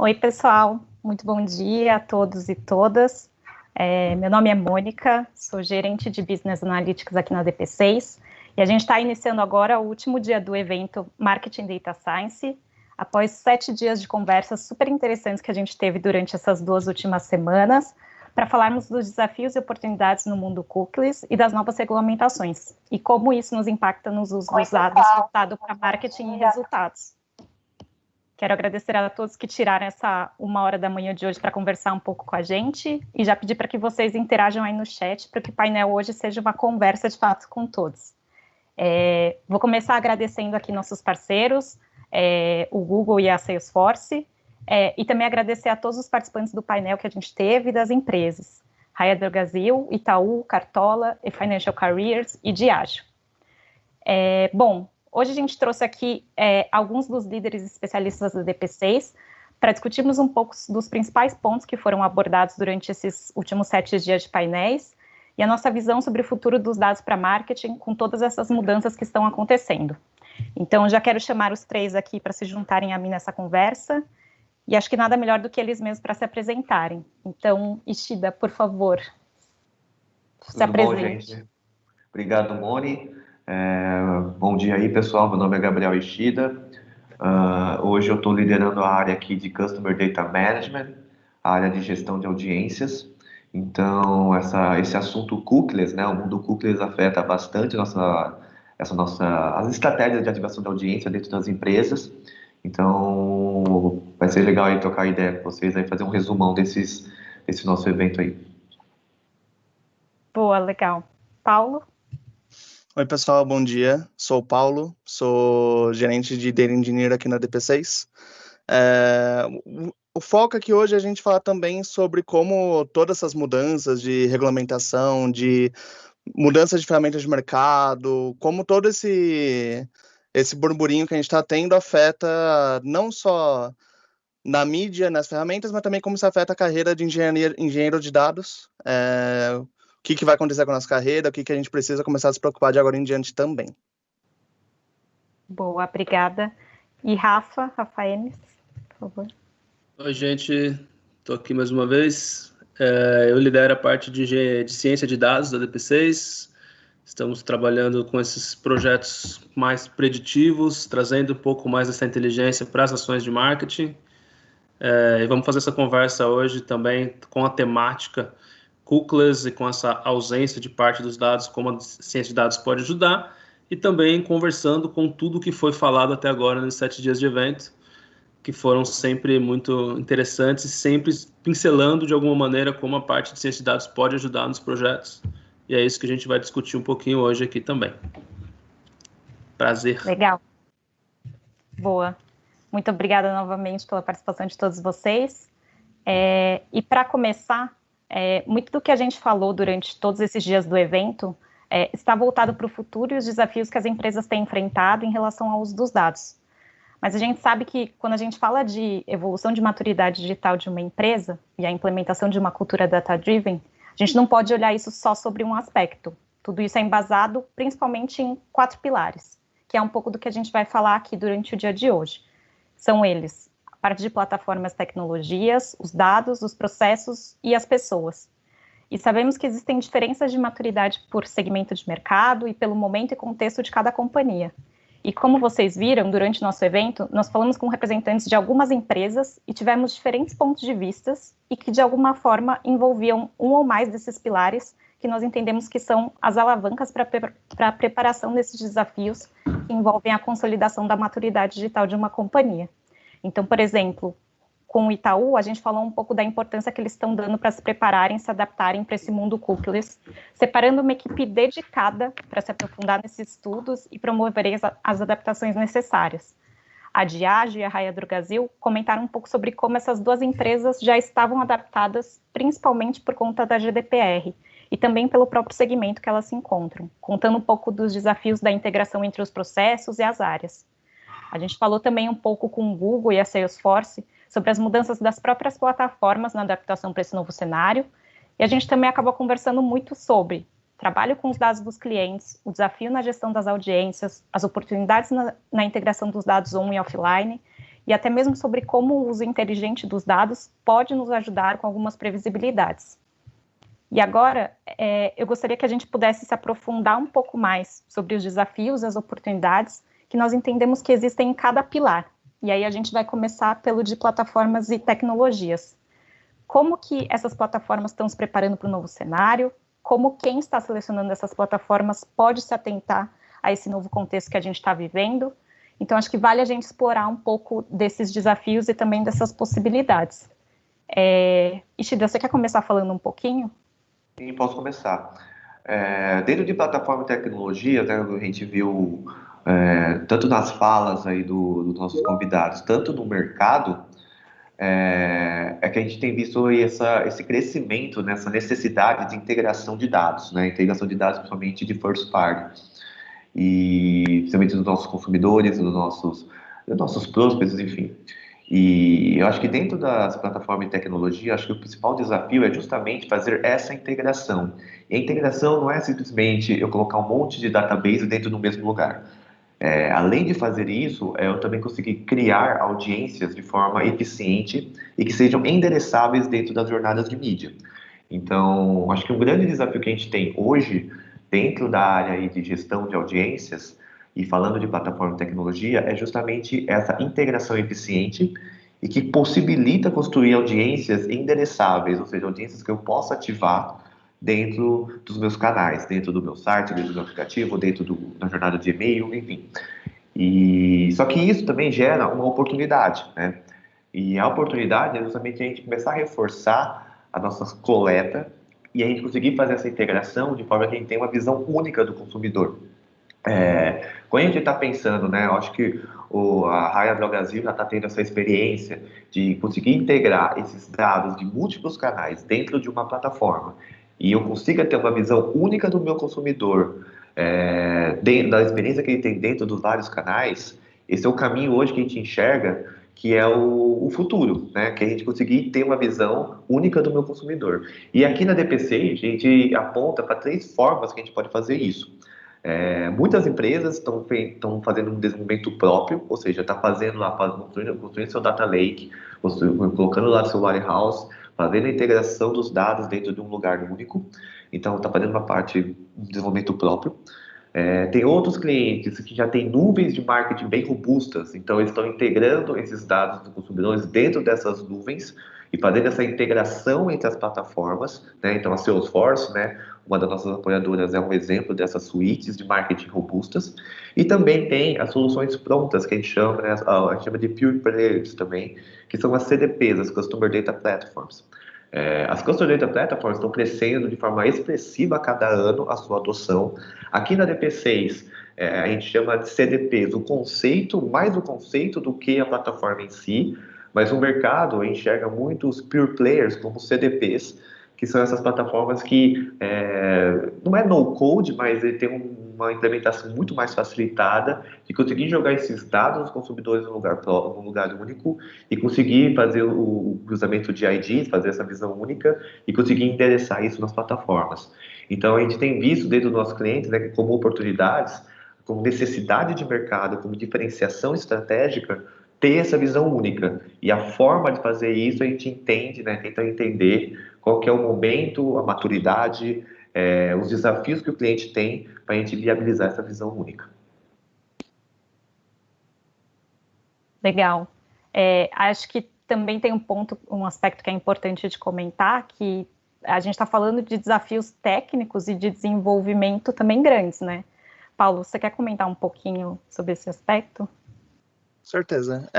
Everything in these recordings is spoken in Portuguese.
Oi, pessoal. Muito bom dia a todos e todas. Meu nome é Mônica, sou gerente de Business Analytics aqui na DP6, e a gente está iniciando agora o último dia do evento Marketing Data Science, após 7 dias de conversas super interessantes que a gente teve durante essas 2 últimas semanas, para falarmos dos desafios e oportunidades no mundo cookies e das novas regulamentações, e como isso nos impacta nos usos dos dados voltados para marketing e resultados. Quero agradecer a todos que tiraram essa 1h da manhã de hoje para conversar um pouco com a gente e já pedir para que vocês interajam aí no chat para que o painel hoje seja uma conversa de fato com todos. Vou começar agradecendo aqui nossos parceiros, o Google e a Salesforce, e também agradecer a todos os participantes do painel que a gente teve e das empresas, Raia Drogasil, Itaú, Cartola, Financial Careers e Diageo. Bom, hoje a gente trouxe aqui alguns dos líderes especialistas da DP6 para discutirmos um pouco dos principais pontos que foram abordados durante esses últimos 7 dias de painéis e a nossa visão sobre o futuro dos dados para marketing com todas essas mudanças que estão acontecendo. Então, já quero chamar os 3 aqui para se juntarem a mim nessa conversa e acho que nada melhor do que eles mesmos para se apresentarem. Então, Ishida, por favor, se apresente. Bom, gente. Obrigado, Moni. Bom dia aí, pessoal. Meu nome é Gabriel Ishida. Hoje eu estou liderando a área aqui de Customer Data Management, a área de gestão de audiências. Então, esse assunto cookies, né? O mundo cookies afeta bastante as estratégias de ativação de audiência dentro das empresas. Então, vai ser legal aí trocar ideia com vocês, aí fazer um resumão desse nosso evento aí. Boa, legal. Paulo? Oi, pessoal, bom dia. Sou o Paulo, sou gerente de Data Engineer aqui na DP6. O foco aqui hoje é a gente falar também sobre como todas essas mudanças de regulamentação, de mudanças de ferramentas de mercado, como todo esse burburinho que a gente está tendo afeta não só na mídia, nas ferramentas, mas também como isso afeta a carreira de engenheiro de dados. O que vai acontecer com a nossa carreira, o que a gente precisa começar a se preocupar de agora em diante também. Boa, obrigada. E Rafael, por favor. Oi, gente, estou aqui mais uma vez. Eu lidero a parte de ciência de dados da DP6. Estamos trabalhando com esses projetos mais preditivos, trazendo um pouco mais dessa inteligência para as ações de marketing. E vamos fazer essa conversa hoje também com a temática cookies e com essa ausência de parte dos dados, como a ciência de dados pode ajudar, e também conversando com tudo que foi falado até agora nesses 7 dias de evento, que foram sempre muito interessantes, sempre pincelando de alguma maneira como a parte de ciência de dados pode ajudar nos projetos, e é isso que a gente vai discutir um pouquinho hoje aqui também. Prazer. Legal. Boa. Muito obrigada novamente pela participação de todos vocês. E para começar, muito do que a gente falou durante todos esses dias do evento está voltado para o futuro e os desafios que as empresas têm enfrentado em relação ao uso dos dados. Mas a gente sabe que quando a gente fala de evolução de maturidade digital de uma empresa e a implementação de uma cultura data-driven, a gente não pode olhar isso só sobre um aspecto. Tudo isso é embasado principalmente em 4 pilares, que é um pouco do que a gente vai falar aqui durante o dia de hoje. São eles: a parte de plataformas, tecnologias, os dados, os processos e as pessoas. E sabemos que existem diferenças de maturidade por segmento de mercado e pelo momento e contexto de cada companhia. E como vocês viram, durante o nosso evento, nós falamos com representantes de algumas empresas e tivemos diferentes pontos de vista e que, de alguma forma, envolviam um ou mais desses pilares que nós entendemos que são as alavancas para a preparação desses desafios que envolvem a consolidação da maturidade digital de uma companhia. Então, por exemplo, com o Itaú, a gente falou um pouco da importância que eles estão dando para se prepararem, se adaptarem para esse mundo cookies, separando uma equipe dedicada para se aprofundar nesses estudos e promover as adaptações necessárias. A Diageo e a Raia Drogasil comentaram um pouco sobre como essas 2 empresas já estavam adaptadas, principalmente por conta da GDPR, e também pelo próprio segmento que elas se encontram, contando um pouco dos desafios da integração entre os processos e as áreas. A gente falou também um pouco com o Google e a Salesforce sobre as mudanças das próprias plataformas na adaptação para esse novo cenário, e a gente também acabou conversando muito sobre trabalho com os dados dos clientes, o desafio na gestão das audiências, as oportunidades na integração dos dados on e offline, e até mesmo sobre como o uso inteligente dos dados pode nos ajudar com algumas previsibilidades. E agora, eu gostaria que a gente pudesse se aprofundar um pouco mais sobre os desafios e as oportunidades que nós entendemos que existem em cada pilar. E aí a gente vai começar pelo de plataformas e tecnologias. Como que essas plataformas estão se preparando para o novo cenário? Como quem está selecionando essas plataformas pode se atentar a esse novo contexto que a gente está vivendo? Então, acho que vale a gente explorar um pouco desses desafios e também dessas possibilidades. Ishida, você quer começar falando um pouquinho? Sim, posso começar. Dentro de plataforma e tecnologia, né, a gente viu, tanto nas falas aí dos nossos convidados, tanto no mercado, que a gente tem visto aí esse crescimento, nessa necessidade de integração de dados, né, integração de dados principalmente de first party, e principalmente dos nossos consumidores, dos nossos prospects, enfim. E eu acho que dentro das plataformas de tecnologia, acho que o principal desafio é justamente fazer essa integração. E a integração não é simplesmente eu colocar um monte de database dentro do mesmo lugar. Além de fazer isso, eu também conseguir criar audiências de forma eficiente e que sejam endereçáveis dentro das jornadas de mídia. Então, acho que um grande desafio que a gente tem hoje, dentro da área aí de gestão de audiências, e falando de plataforma e tecnologia, é justamente essa integração eficiente e que possibilita construir audiências endereçáveis, ou seja, audiências que eu possa ativar dentro dos meus canais, dentro do meu site, dentro do meu aplicativo, dentro da jornada de e-mail, enfim. Só que isso também gera uma oportunidade, né? E a oportunidade é justamente a gente começar a reforçar a nossa coleta e a gente conseguir fazer essa integração de forma que a gente tenha uma visão única do consumidor. Quando a gente está pensando, né, eu acho que a Raia Drogasil já está tendo essa experiência de conseguir integrar esses dados de múltiplos canais dentro de uma plataforma e eu consiga ter uma visão única do meu consumidor, da experiência que ele tem dentro dos vários canais. Esse é o caminho hoje que a gente enxerga que é o futuro, né? Que a gente conseguir ter uma visão única do meu consumidor. E aqui na DPC a gente aponta para 3 formas que a gente pode fazer isso. Muitas empresas estão fazendo um desenvolvimento próprio, ou seja, está fazendo lá, construindo seu data lake, colocando lá seu warehouse, fazendo a integração dos dados dentro de um lugar único. Então, está fazendo uma parte de desenvolvimento próprio. Tem outros clientes que já têm nuvens de marketing bem robustas, então eles estão integrando esses dados dos consumidores dentro dessas nuvens e fazendo essa integração entre as plataformas, né? Então a Salesforce, né, uma das nossas apoiadoras, é um exemplo dessas suítes de marketing robustas. E também tem as soluções prontas, que a gente chama, né, a gente chama de Pure Players também, que são as CDPs, as Customer Data Platforms. As Customer Data Platforms estão crescendo de forma expressiva a cada ano a sua adoção. Aqui na DP6, a gente chama de CDPs o conceito, mais o conceito do que a plataforma em si, mas o mercado enxerga muito os Pure Players como CDPs, que são essas plataformas que não é no-code, mas ele tem uma implementação muito mais facilitada de conseguir jogar esses dados dos consumidores num lugar único e conseguir fazer o cruzamento de IDs, fazer essa visão única e conseguir endereçar isso nas plataformas. Então, a gente tem visto dentro dos nossos clientes, né, como oportunidades, como necessidade de mercado, como diferenciação estratégica, ter essa visão única. E a forma de fazer isso a gente entende, né, tenta entender qual que é o momento, a maturidade, os desafios que o cliente tem para a gente viabilizar essa visão única. Legal. Acho que também tem um aspecto que é importante de comentar, que a gente está falando de desafios técnicos e de desenvolvimento também grandes, né? Paulo, você quer comentar um pouquinho sobre esse aspecto? Certeza.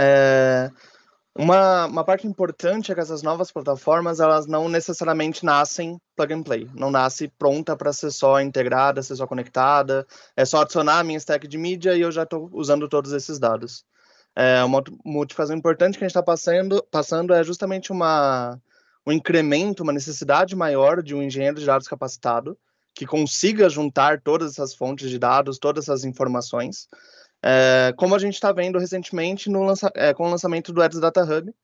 Uma parte importante é que essas novas plataformas, elas não necessariamente nascem plug and play, não nasce pronta para ser só integrada, ser só conectada, é só adicionar a minha stack de mídia e eu já estou usando todos esses dados. Uma modificação importante que a gente está passando é justamente um incremento, uma necessidade maior de um engenheiro de dados capacitado, que consiga juntar todas essas fontes de dados, todas essas informações, como a gente está vendo recentemente com o lançamento do Ads Data Hub,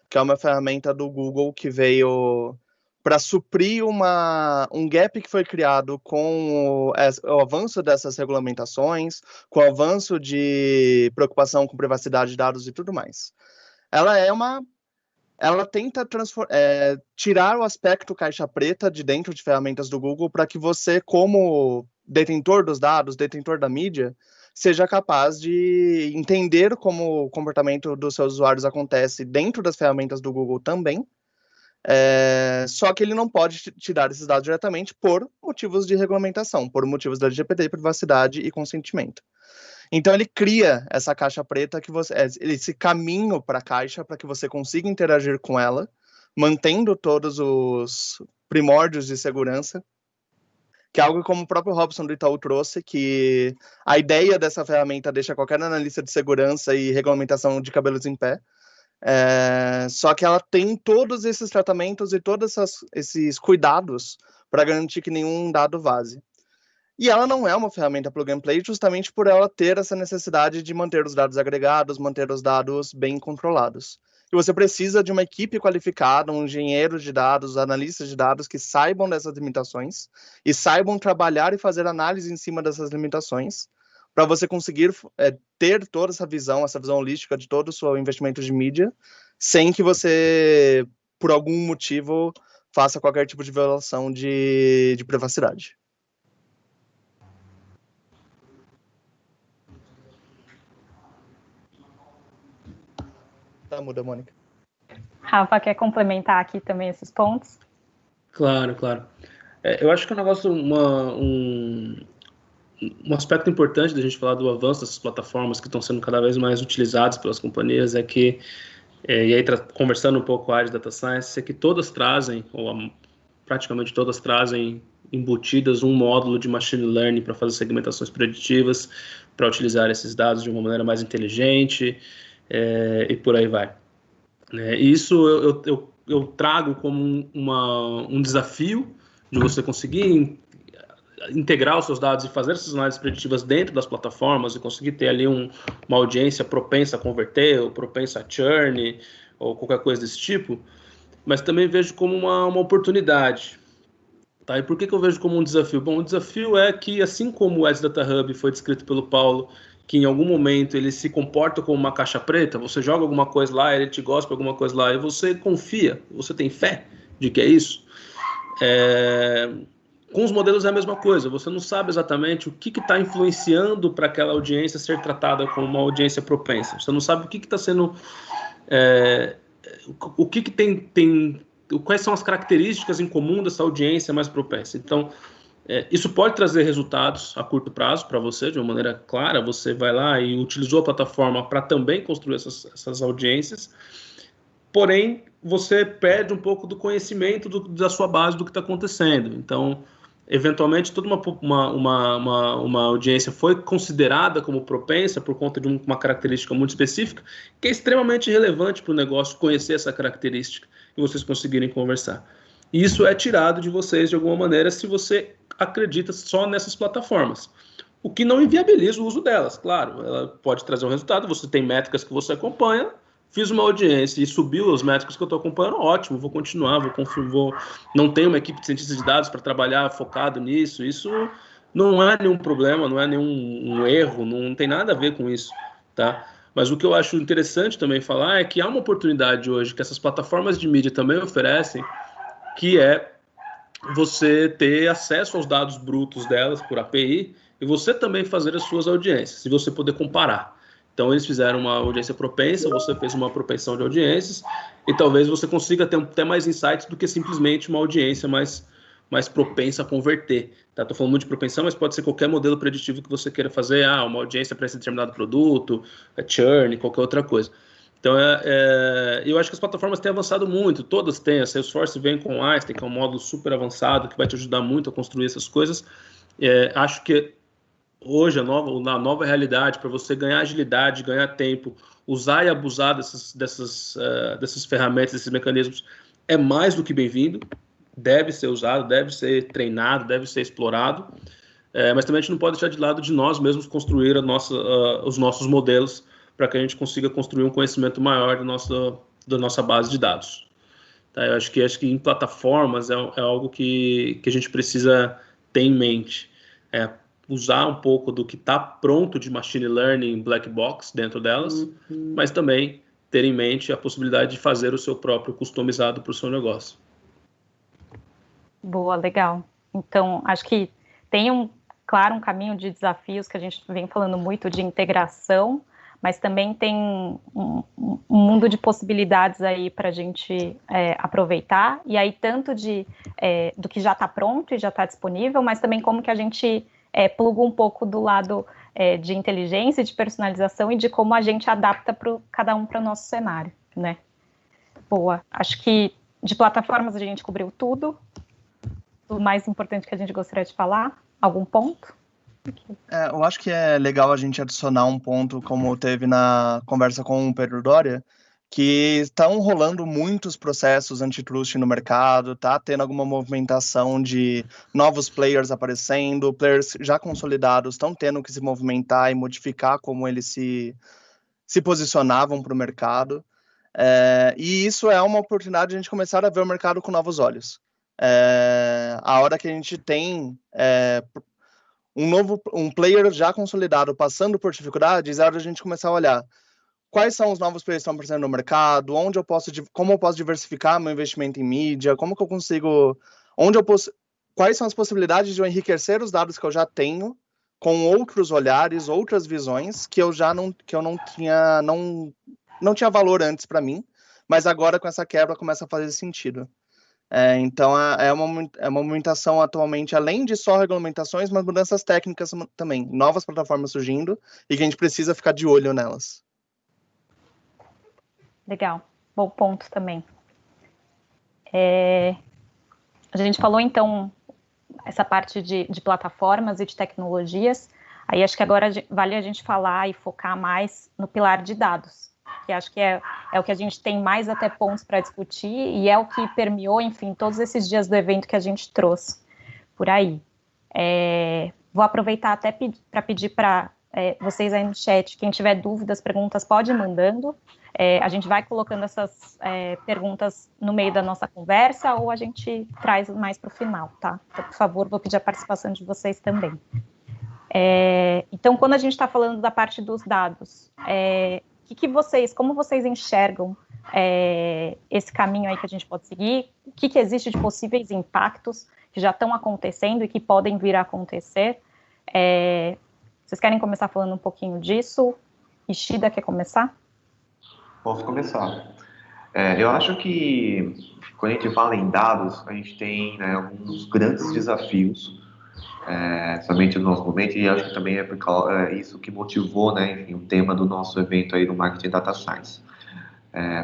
que é uma ferramenta do Google que veio para suprir um gap que foi criado com o avanço dessas regulamentações, com o avanço de preocupação com privacidade de dados e tudo mais. ela tenta tirar o aspecto caixa preta de dentro de ferramentas do Google para que você, como detentor dos dados, detentor da mídia, seja capaz de entender como o comportamento dos seus usuários acontece dentro das ferramentas do Google também. Só que ele não pode tirar esses dados diretamente por motivos de regulamentação, por motivos da LGPD, privacidade e consentimento. Então ele cria essa caixa preta, esse caminho para a caixa, para que você consiga interagir com ela, mantendo todos os primórdios de segurança, que é algo como o próprio Robson do Itaú trouxe, que a ideia dessa ferramenta deixa qualquer analista de segurança e regulamentação de cabelos em pé. Só que ela tem todos esses tratamentos e todos esses cuidados para garantir que nenhum dado vaze. E ela não é uma ferramenta plug and play justamente por ela ter essa necessidade de manter os dados agregados, manter os dados bem controlados. E você precisa de uma equipe qualificada, um engenheiro de dados, analistas de dados que saibam dessas limitações e saibam trabalhar e fazer análise em cima dessas limitações para você conseguir ter toda essa visão holística de todo o seu investimento de mídia, sem que você, por algum motivo, faça qualquer tipo de violação de privacidade. Tá muda, Mônica. Rafa, quer complementar aqui também esses pontos? Claro. Eu acho que é um negócio, um aspecto importante da gente falar do avanço dessas plataformas que estão sendo cada vez mais utilizadas pelas companhias é que, e aí conversando um pouco com a área de Data Science, é que todas trazem, ou praticamente todas trazem embutidas um módulo de Machine Learning para fazer segmentações preditivas, para utilizar esses dados de uma maneira mais inteligente, e por aí vai. Isso eu trago como um desafio de você conseguir integrar os seus dados e fazer essas análises preditivas dentro das plataformas e conseguir ter ali uma audiência propensa a converter, ou propensa a churn, ou qualquer coisa desse tipo, mas também vejo como uma oportunidade. Tá? E por que eu vejo como um desafio? Bom, o desafio é que, assim como o Edge Data Hub foi descrito pelo Paulo, que em algum momento ele se comporta como uma caixa preta, você joga alguma coisa lá, ele te gosta de alguma coisa lá, e você confia, você tem fé de que é isso. Com os modelos é a mesma coisa, você não sabe exatamente o que está influenciando para aquela audiência ser tratada como uma audiência propensa, você não sabe o que está sendo... o que tem... Quais são as características em comum dessa audiência mais propensa. Então, isso pode trazer resultados a curto prazo para você, de uma maneira clara, você vai lá e utilizou a plataforma para também construir essas audiências, porém, você perde um pouco do conhecimento da sua base do que está acontecendo. Então, eventualmente, toda uma audiência foi considerada como propensa por conta de uma característica muito específica, que é extremamente relevante para o negócio conhecer essa característica e vocês conseguirem conversar. E isso é tirado de vocês de alguma maneira se você acredita só nessas plataformas, o que não inviabiliza o uso delas, claro, ela pode trazer um resultado, você tem métricas que você acompanha, fiz uma audiência e subiu as métricas que eu estou acompanhando, ótimo, vou continuar, não tenho uma equipe de cientistas de dados para trabalhar focado nisso, isso não é nenhum problema, não é nenhum erro, não tem nada a ver com isso, tá? Mas o que eu acho interessante também falar é que há uma oportunidade hoje que essas plataformas de mídia também oferecem, que é você ter acesso aos dados brutos delas por API e você também fazer as suas audiências, e você poder comparar. Então, eles fizeram uma audiência propensa, você fez uma propensão de audiências, e talvez você consiga ter até mais insights do que simplesmente uma audiência mais propensa a converter. Estou falando muito de propensão, mas pode ser qualquer modelo preditivo que você queira fazer, uma audiência para esse determinado produto, churn, qualquer outra coisa. Então, eu acho que as plataformas têm avançado muito, todas têm. A Salesforce vem com o Einstein, que é um módulo super avançado, que vai te ajudar muito a construir essas coisas. Acho que hoje, na nova realidade, para você ganhar agilidade, ganhar tempo, usar e abusar dessas ferramentas, desses mecanismos, é mais do que bem-vindo, deve ser usado, deve ser treinado, deve ser explorado, mas também a gente não pode deixar de lado de nós mesmos construir os nossos modelos para que a gente consiga construir um conhecimento maior da nossa base de dados. Tá? Eu acho que em plataformas é algo que a gente precisa ter em mente. Usar um pouco do que está pronto de machine learning black box dentro delas, mas também ter em mente a possibilidade de fazer o seu próprio customizado para o seu negócio. Boa, legal. Então, acho que tem claro, um caminho de desafios que a gente vem falando muito de integração, mas também tem um mundo de possibilidades aí para a gente aproveitar, e aí tanto do que já está pronto e já está disponível, mas também como que a gente pluga um pouco do lado de inteligência, de personalização e de como a gente adapta cada um para o nosso cenário, né? Boa, acho que de plataformas a gente cobriu tudo. O mais importante que a gente gostaria de falar, algum ponto? Eu acho que é legal a gente adicionar um ponto, como teve na conversa com o Pedro Doria, que estão rolando muitos processos antitrust no mercado, tá tendo alguma movimentação de novos players aparecendo, players já consolidados estão tendo que se movimentar e modificar como eles se posicionavam para o mercado. E isso é uma oportunidade de a gente começar a ver o mercado com novos olhos. A hora que a gente tem um player já consolidado passando por dificuldades, é hora de a gente começar a olhar quais são os novos players que estão aparecendo no mercado, como eu posso diversificar meu investimento em mídia, como que eu consigo, quais são as possibilidades de eu enriquecer os dados que eu já tenho com outros olhares, outras visões que eu não tinha valor antes para mim, mas agora com essa quebra começa a fazer sentido. Então, é uma movimentação atualmente, além de só regulamentações, mas mudanças técnicas também, novas plataformas surgindo e que a gente precisa ficar de olho nelas. Legal, bom ponto também. A gente falou, então, essa parte de plataformas e de tecnologias, aí acho que agora vale a gente falar e focar mais no pilar de dados, que acho que é o que a gente tem mais até pontos para discutir e é o que permeou, enfim, todos esses dias do evento que a gente trouxe por aí. Vou aproveitar até para pedir para vocês aí no chat, quem tiver dúvidas, perguntas, pode ir mandando. A gente vai colocando essas perguntas no meio da nossa conversa ou a gente traz mais para o final, tá? Então, por favor, vou pedir a participação de vocês também. Então, quando a gente está falando da parte dos dados, como vocês enxergam esse caminho aí que a gente pode seguir? O que existe de possíveis impactos que já estão acontecendo e que podem vir a acontecer? Vocês querem começar falando um pouquinho disso? Ishida, quer começar? Posso começar. Eu acho que quando a gente fala em dados, a gente tem, né, alguns grandes desafios, somente no nosso momento, e acho que também é isso que motivou, né, enfim, o tema do nosso evento aí do Marketing Data Science.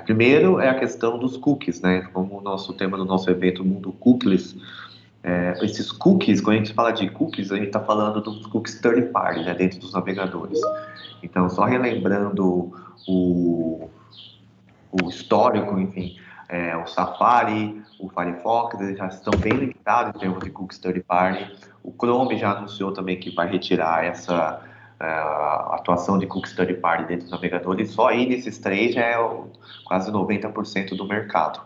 Primeiro é a questão dos cookies, né, como o tema do nosso evento, o mundo cookies. Esses cookies, quando a gente fala de cookies, a gente está falando dos cookies third party, né, dentro dos navegadores. Então, só relembrando o histórico, enfim, o Safari, o Firefox, eles já estão bem limitados em termos de cookies third party. O Chrome já anunciou também que vai retirar essa atuação de cookies third party dentro dos navegadores. Só aí nesses três já é quase 90% do mercado.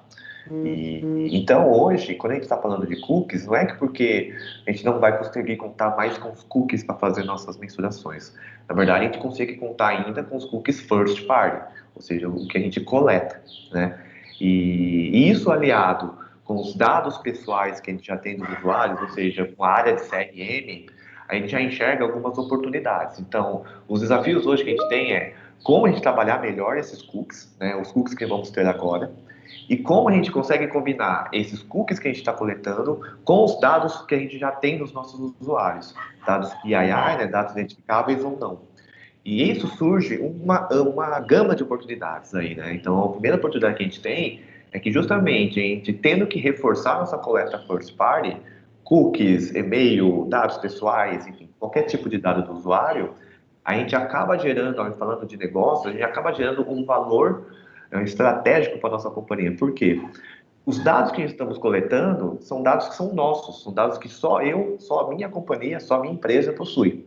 Então, hoje, quando a gente está falando de cookies, não é que porque a gente não vai conseguir contar mais com os cookies para fazer nossas mensurações. Na verdade, a gente consegue contar ainda com os cookies first party, ou seja, o que a gente coleta, né? E isso aliado com os dados pessoais que a gente já tem dos usuários, ou seja, com a área de CRM, a gente já enxerga algumas oportunidades. Então, os desafios hoje que a gente tem é como a gente trabalhar melhor esses cookies, né, os cookies que vamos ter agora, e como a gente consegue combinar esses cookies que a gente está coletando com os dados que a gente já tem dos nossos usuários, dados PII, né, dados identificáveis ou não. E isso surge uma gama de oportunidades aí, né? Então, a primeira oportunidade que a gente tem é que justamente a gente tendo que reforçar nossa coleta first party, cookies, e-mail, dados pessoais, enfim, qualquer tipo de dado do usuário, a gente acaba gerando, falando de negócio, a gente acaba gerando um valor estratégico para a nossa companhia. Por quê? Os dados que estamos coletando são dados que são nossos, são dados que só a minha companhia, só a minha empresa possui.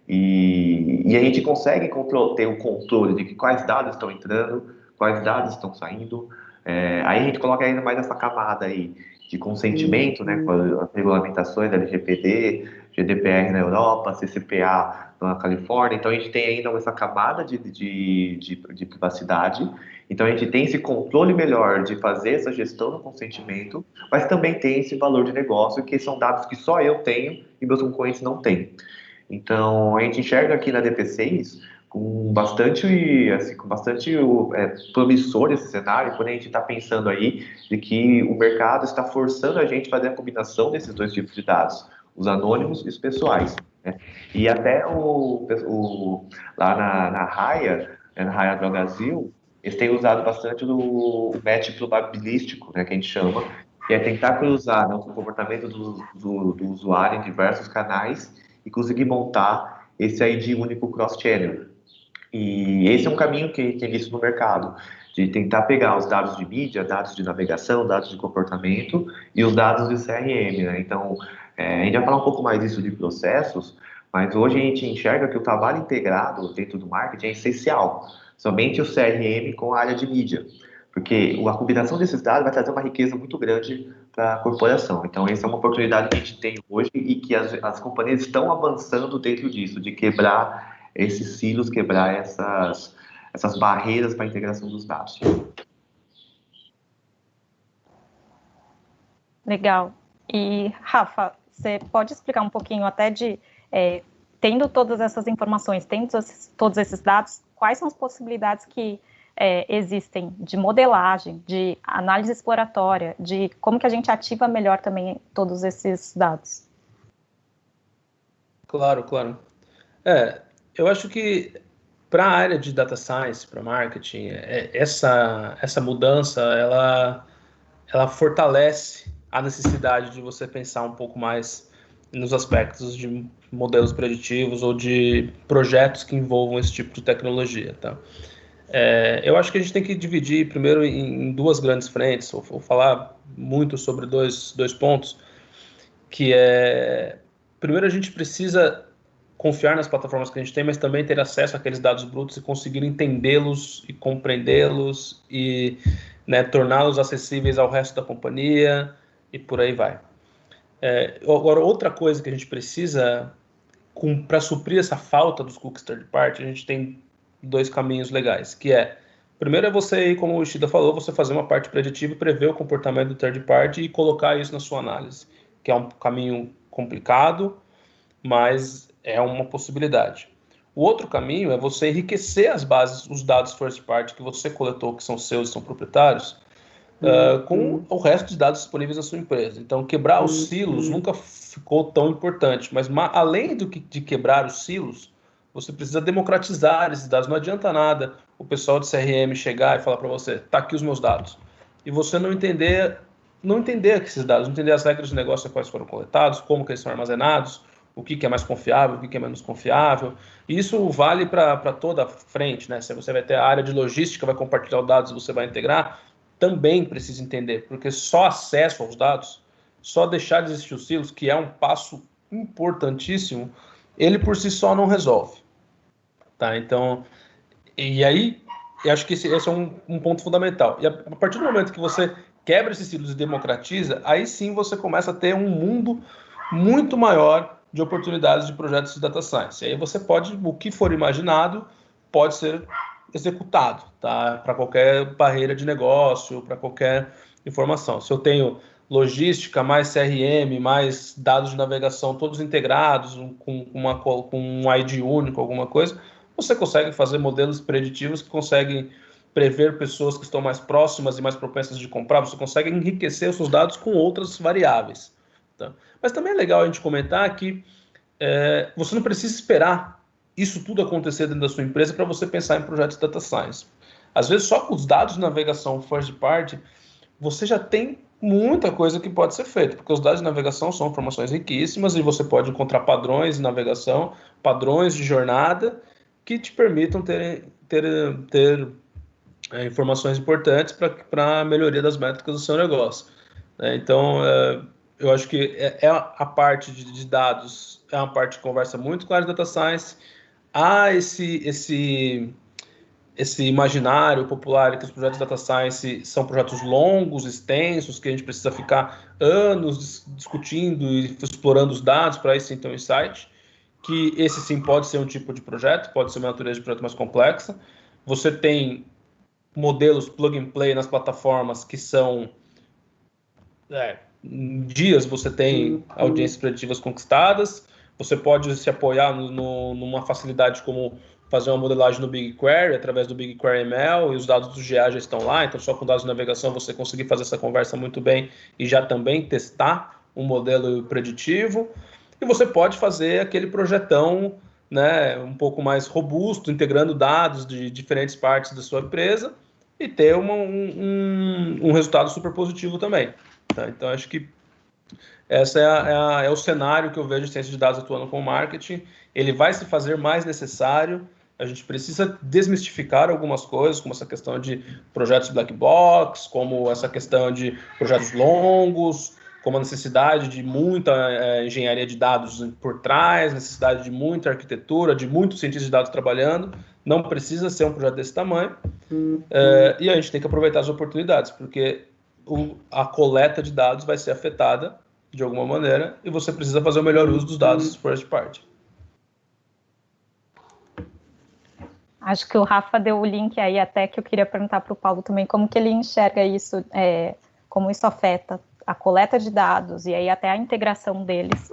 E a gente consegue ter o controle de quais dados estão entrando, quais dados estão saindo. Aí a gente coloca ainda mais essa camada aí de consentimento, né, com as regulamentações da LGPD, GDPR na Europa, CCPA na Califórnia. Então, a gente tem ainda essa camada de privacidade. Então, a gente tem esse controle melhor de fazer essa gestão do consentimento, mas também tem esse valor de negócio, que são dados que só eu tenho e meus concorrentes não têm. Então, a gente enxerga aqui na DP6 com bastante promissor esse cenário, quando a gente está pensando aí de que o mercado está forçando a gente a fazer a combinação desses dois tipos de dados, os anônimos e os pessoais, né? E até lá na Raia, na Raia Drogasil, eles têm usado bastante o match probabilístico, né, que a gente chama, que é tentar cruzar, né, o comportamento do usuário em diversos canais e conseguir montar esse ID único cross-channel. E esse é um caminho que é visto no mercado, de tentar pegar os dados de mídia, dados de navegação, dados de comportamento e os dados de CRM, né? Então, a gente vai falar um pouco mais disso de processos, mas hoje a gente enxerga que o trabalho integrado dentro do marketing é essencial, somente o CRM com a área de mídia, porque a combinação desses dados vai trazer uma riqueza muito grande para a corporação. Então, essa é uma oportunidade que a gente tem hoje e que as companhias estão avançando dentro disso, de quebrar esses silos, quebrar essas barreiras para a integração dos dados. Legal. E, Rafa, você pode explicar um pouquinho até tendo todas essas informações, tendo todos esses dados, quais são as possibilidades que existem de modelagem, de análise exploratória, de como que a gente ativa melhor também todos esses dados? Claro. Eu acho que para a área de data science, para marketing, essa mudança, ela fortalece a necessidade de você pensar um pouco mais nos aspectos de modelos preditivos ou de projetos que envolvam esse tipo de tecnologia, tá? Eu acho que a gente tem que dividir primeiro em duas grandes frentes. Vou falar muito sobre dois pontos, que primeiro a gente precisa confiar nas plataformas que a gente tem, mas também ter acesso àqueles dados brutos e conseguir entendê-los e compreendê-los e, né, torná-los acessíveis ao resto da companhia e por aí vai. Agora, outra coisa que a gente precisa, para suprir essa falta dos cookies third party, a gente tem dois caminhos legais, que primeiro você, como o Ishida falou, você fazer uma parte preditiva e prever o comportamento do third party e colocar isso na sua análise, que é um caminho complicado, mas é uma possibilidade. O outro caminho é você enriquecer as bases, os dados first party que você coletou, que são seus e são proprietários, com o resto de dados disponíveis na sua empresa. Então, quebrar os silos nunca ficou tão importante, mas além de quebrar os silos, você precisa democratizar esses dados. Não adianta nada o pessoal de CRM chegar e falar para você, tá aqui os meus dados, e você não entender esses dados, não entender as regras de negócio quais foram coletados, como que eles são armazenados, o que é mais confiável, o que é menos confiável. E isso vale para toda a frente, né? Se você vai ter a área de logística, vai compartilhar os dados, você vai integrar, também precisa entender, porque só acesso aos dados, só deixar de existir os silos, que é um passo importantíssimo, ele por si só não resolve. Tá? Então, e aí, eu acho que esse é um ponto fundamental. E a partir do momento que você quebra esses silos e democratiza, aí sim você começa a ter um mundo muito maior de oportunidades de projetos de data science. E aí você pode, o que for imaginado, pode ser executado, tá? Para qualquer barreira de negócio, para qualquer informação. Se eu tenho logística, mais CRM, mais dados de navegação, todos integrados, com um ID único, alguma coisa, você consegue fazer modelos preditivos que conseguem prever pessoas que estão mais próximas e mais propensas de comprar, você consegue enriquecer os seus dados com outras variáveis. Tá? Mas também é legal a gente comentar que você não precisa esperar isso tudo acontecer dentro da sua empresa para você pensar em projetos de data science. Às vezes, só com os dados de navegação first party, você já tem muita coisa que pode ser feita, porque os dados de navegação são informações riquíssimas e você pode encontrar padrões de navegação, padrões de jornada que te permitam ter informações importantes para a melhoria das métricas do seu negócio. Então, eu acho que a parte de dados é uma parte que conversa muito com a área de data science. Há esse imaginário popular que os projetos de data science são projetos longos, extensos, que a gente precisa ficar anos discutindo e explorando os dados para isso então insight, que esse sim pode ser um tipo de projeto, pode ser uma natureza de projeto mais complexa. Você tem modelos plug and play nas plataformas que são em dias você tem audiências preditivas conquistadas, você pode se apoiar numa facilidade como fazer uma modelagem no BigQuery, através do BigQuery ML, e os dados do GA já estão lá, então só com dados de navegação você conseguir fazer essa conversa muito bem e já também testar um modelo preditivo. E você pode fazer aquele projetão, né, um pouco mais robusto, integrando dados de diferentes partes da sua empresa e ter um resultado super positivo também. Tá? Então, acho que esse é o cenário que eu vejo de ciência de dados atuando com o marketing. Ele vai se fazer mais necessário. A gente precisa desmistificar algumas coisas, como essa questão de projetos black box, como essa questão de projetos longos, como a necessidade de muita engenharia de dados por trás, necessidade de muita arquitetura, de muitos cientistas de dados trabalhando. Não precisa ser um projeto desse tamanho. E a gente tem que aproveitar as oportunidades, porque a coleta de dados vai ser afetada de alguma maneira e você precisa fazer o melhor uso dos dados first party. Acho que o Rafa deu o link aí até que eu queria perguntar para o Paulo também como que ele enxerga isso, como isso afeta a coleta de dados e aí até a integração deles.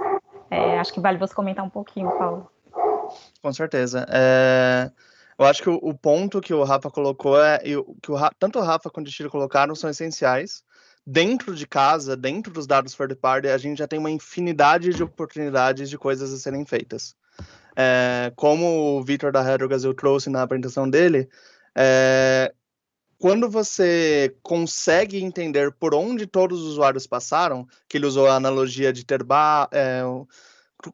Acho que vale você comentar um pouquinho, Paulo. Com certeza. Eu acho que o ponto que o Rafa colocou tanto o Rafa quanto o Chiro colocaram são essenciais. Dentro de casa, dentro dos dados third party, a gente já tem uma infinidade de oportunidades de coisas a serem feitas. Como o Vitor da Retrogazil trouxe na apresentação dele, quando você consegue entender por onde todos os usuários passaram, que ele usou a analogia de ter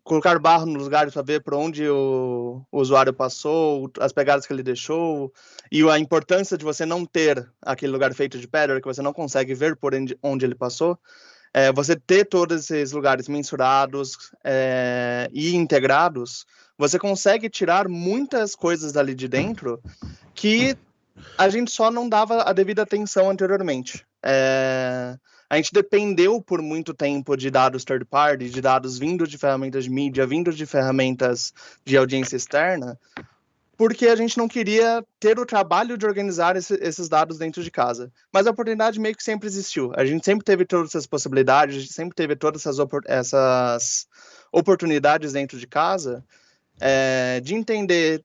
colocar barro nos lugares para ver por onde o usuário passou, as pegadas que ele deixou, e a importância de você não ter aquele lugar feito de pedra, que você não consegue ver por onde ele passou, você ter todos esses lugares mensurados e integrados, você consegue tirar muitas coisas dali de dentro que a gente só não dava a devida atenção anteriormente. A gente dependeu por muito tempo de dados third party, de dados vindos de ferramentas de mídia, vindos de ferramentas de audiência externa, porque a gente não queria ter o trabalho de organizar esses dados dentro de casa. Mas a oportunidade meio que sempre existiu. A gente sempre teve todas essas possibilidades, a gente sempre teve todas essas oportunidades dentro de casa de entender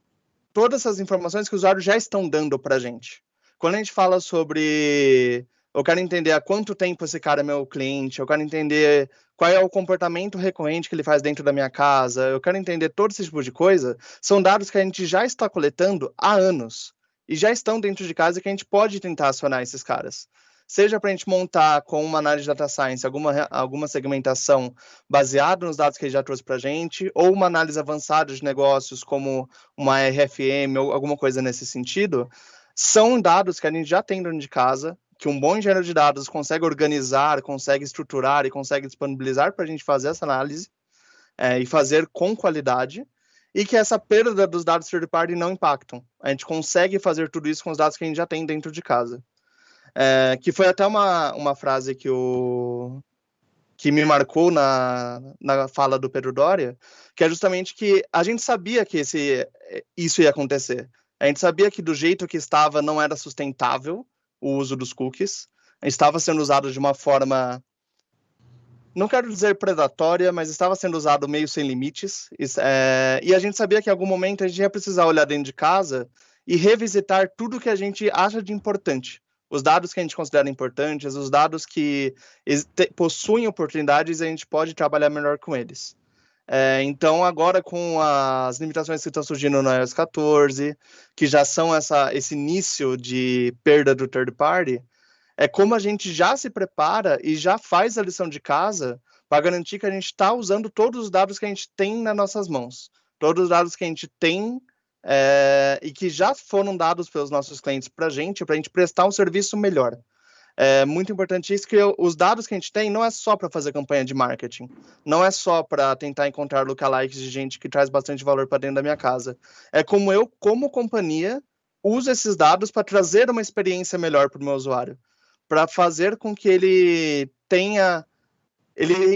todas essas informações que os usuários já estão dando para a gente. Quando a gente fala sobre eu quero entender há quanto tempo esse cara é meu cliente, eu quero entender qual é o comportamento recorrente que ele faz dentro da minha casa, eu quero entender todo esse tipo de coisa, são dados que a gente já está coletando há anos, e já estão dentro de casa e que a gente pode tentar acionar esses caras. Seja para a gente montar com uma análise de data science alguma segmentação baseada nos dados que ele já trouxe para a gente, ou uma análise avançada de negócios como uma RFM ou alguma coisa nesse sentido, são dados que a gente já tem dentro de casa, que um bom engenheiro de dados consegue organizar, consegue estruturar e consegue disponibilizar para a gente fazer essa análise e fazer com qualidade, e que essa perda dos dados third party não impactam. A gente consegue fazer tudo isso com os dados que a gente já tem dentro de casa. Que foi até uma frase que me marcou na fala do Pedro Doria, que é justamente que a gente sabia que isso ia acontecer. A gente sabia que do jeito que estava não era sustentável o uso dos cookies, estava sendo usado de uma forma, não quero dizer predatória, mas estava sendo usado meio sem limites, e a gente sabia que em algum momento a gente ia precisar olhar dentro de casa e revisitar tudo que a gente acha de importante, os dados que a gente considera importantes, os dados que possuem oportunidades e a gente pode trabalhar melhor com eles. Então, agora com as limitações que estão surgindo no iOS 14, que já são esse início de perda do third party, como a gente já se prepara e já faz a lição de casa para garantir que a gente está usando todos os dados que a gente tem nas nossas mãos, todos os dados que a gente tem e que já foram dados pelos nossos clientes para a gente prestar um serviço melhor. É muito importante isso, que os dados que a gente tem não é só para fazer campanha de marketing, não é só para tentar encontrar lookalikes de gente que traz bastante valor para dentro da minha casa. É como eu, como companhia, uso esses dados para trazer uma experiência melhor para o meu usuário, para fazer com que ele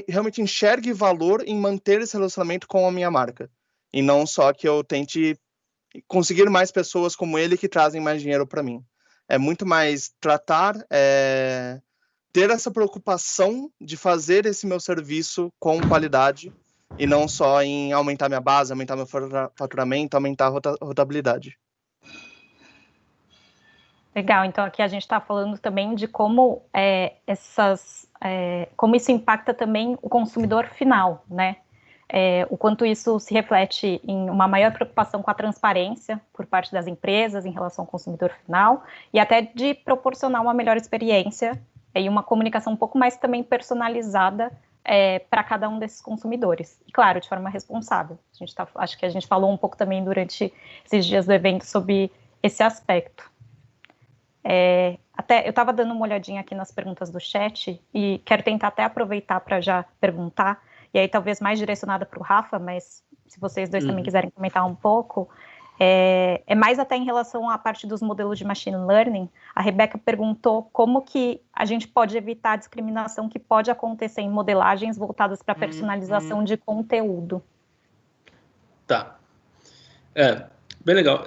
realmente enxergue valor em manter esse relacionamento com a minha marca, e não só que eu tente conseguir mais pessoas como ele que trazem mais dinheiro para mim. É muito mais ter essa preocupação de fazer esse meu serviço com qualidade e não só em aumentar minha base, aumentar meu faturamento, aumentar a rotabilidade. Legal, então aqui a gente está falando também de como como isso impacta também o consumidor final, né? O quanto isso se reflete em uma maior preocupação com a transparência por parte das empresas em relação ao consumidor final e até de proporcionar uma melhor experiência e uma comunicação um pouco mais também personalizada para cada um desses consumidores. E, claro, de forma responsável. Acho que a gente falou um pouco também durante esses dias do evento sobre esse aspecto. Até eu estava dando uma olhadinha aqui nas perguntas do chat e quero tentar até aproveitar para já perguntar, e aí talvez mais direcionada para o Rafa, mas se vocês dois também quiserem comentar um pouco, mais até em relação à parte dos modelos de machine learning. A Rebeca perguntou como que a gente pode evitar a discriminação que pode acontecer em modelagens voltadas para personalização de conteúdo. Tá. Bem legal.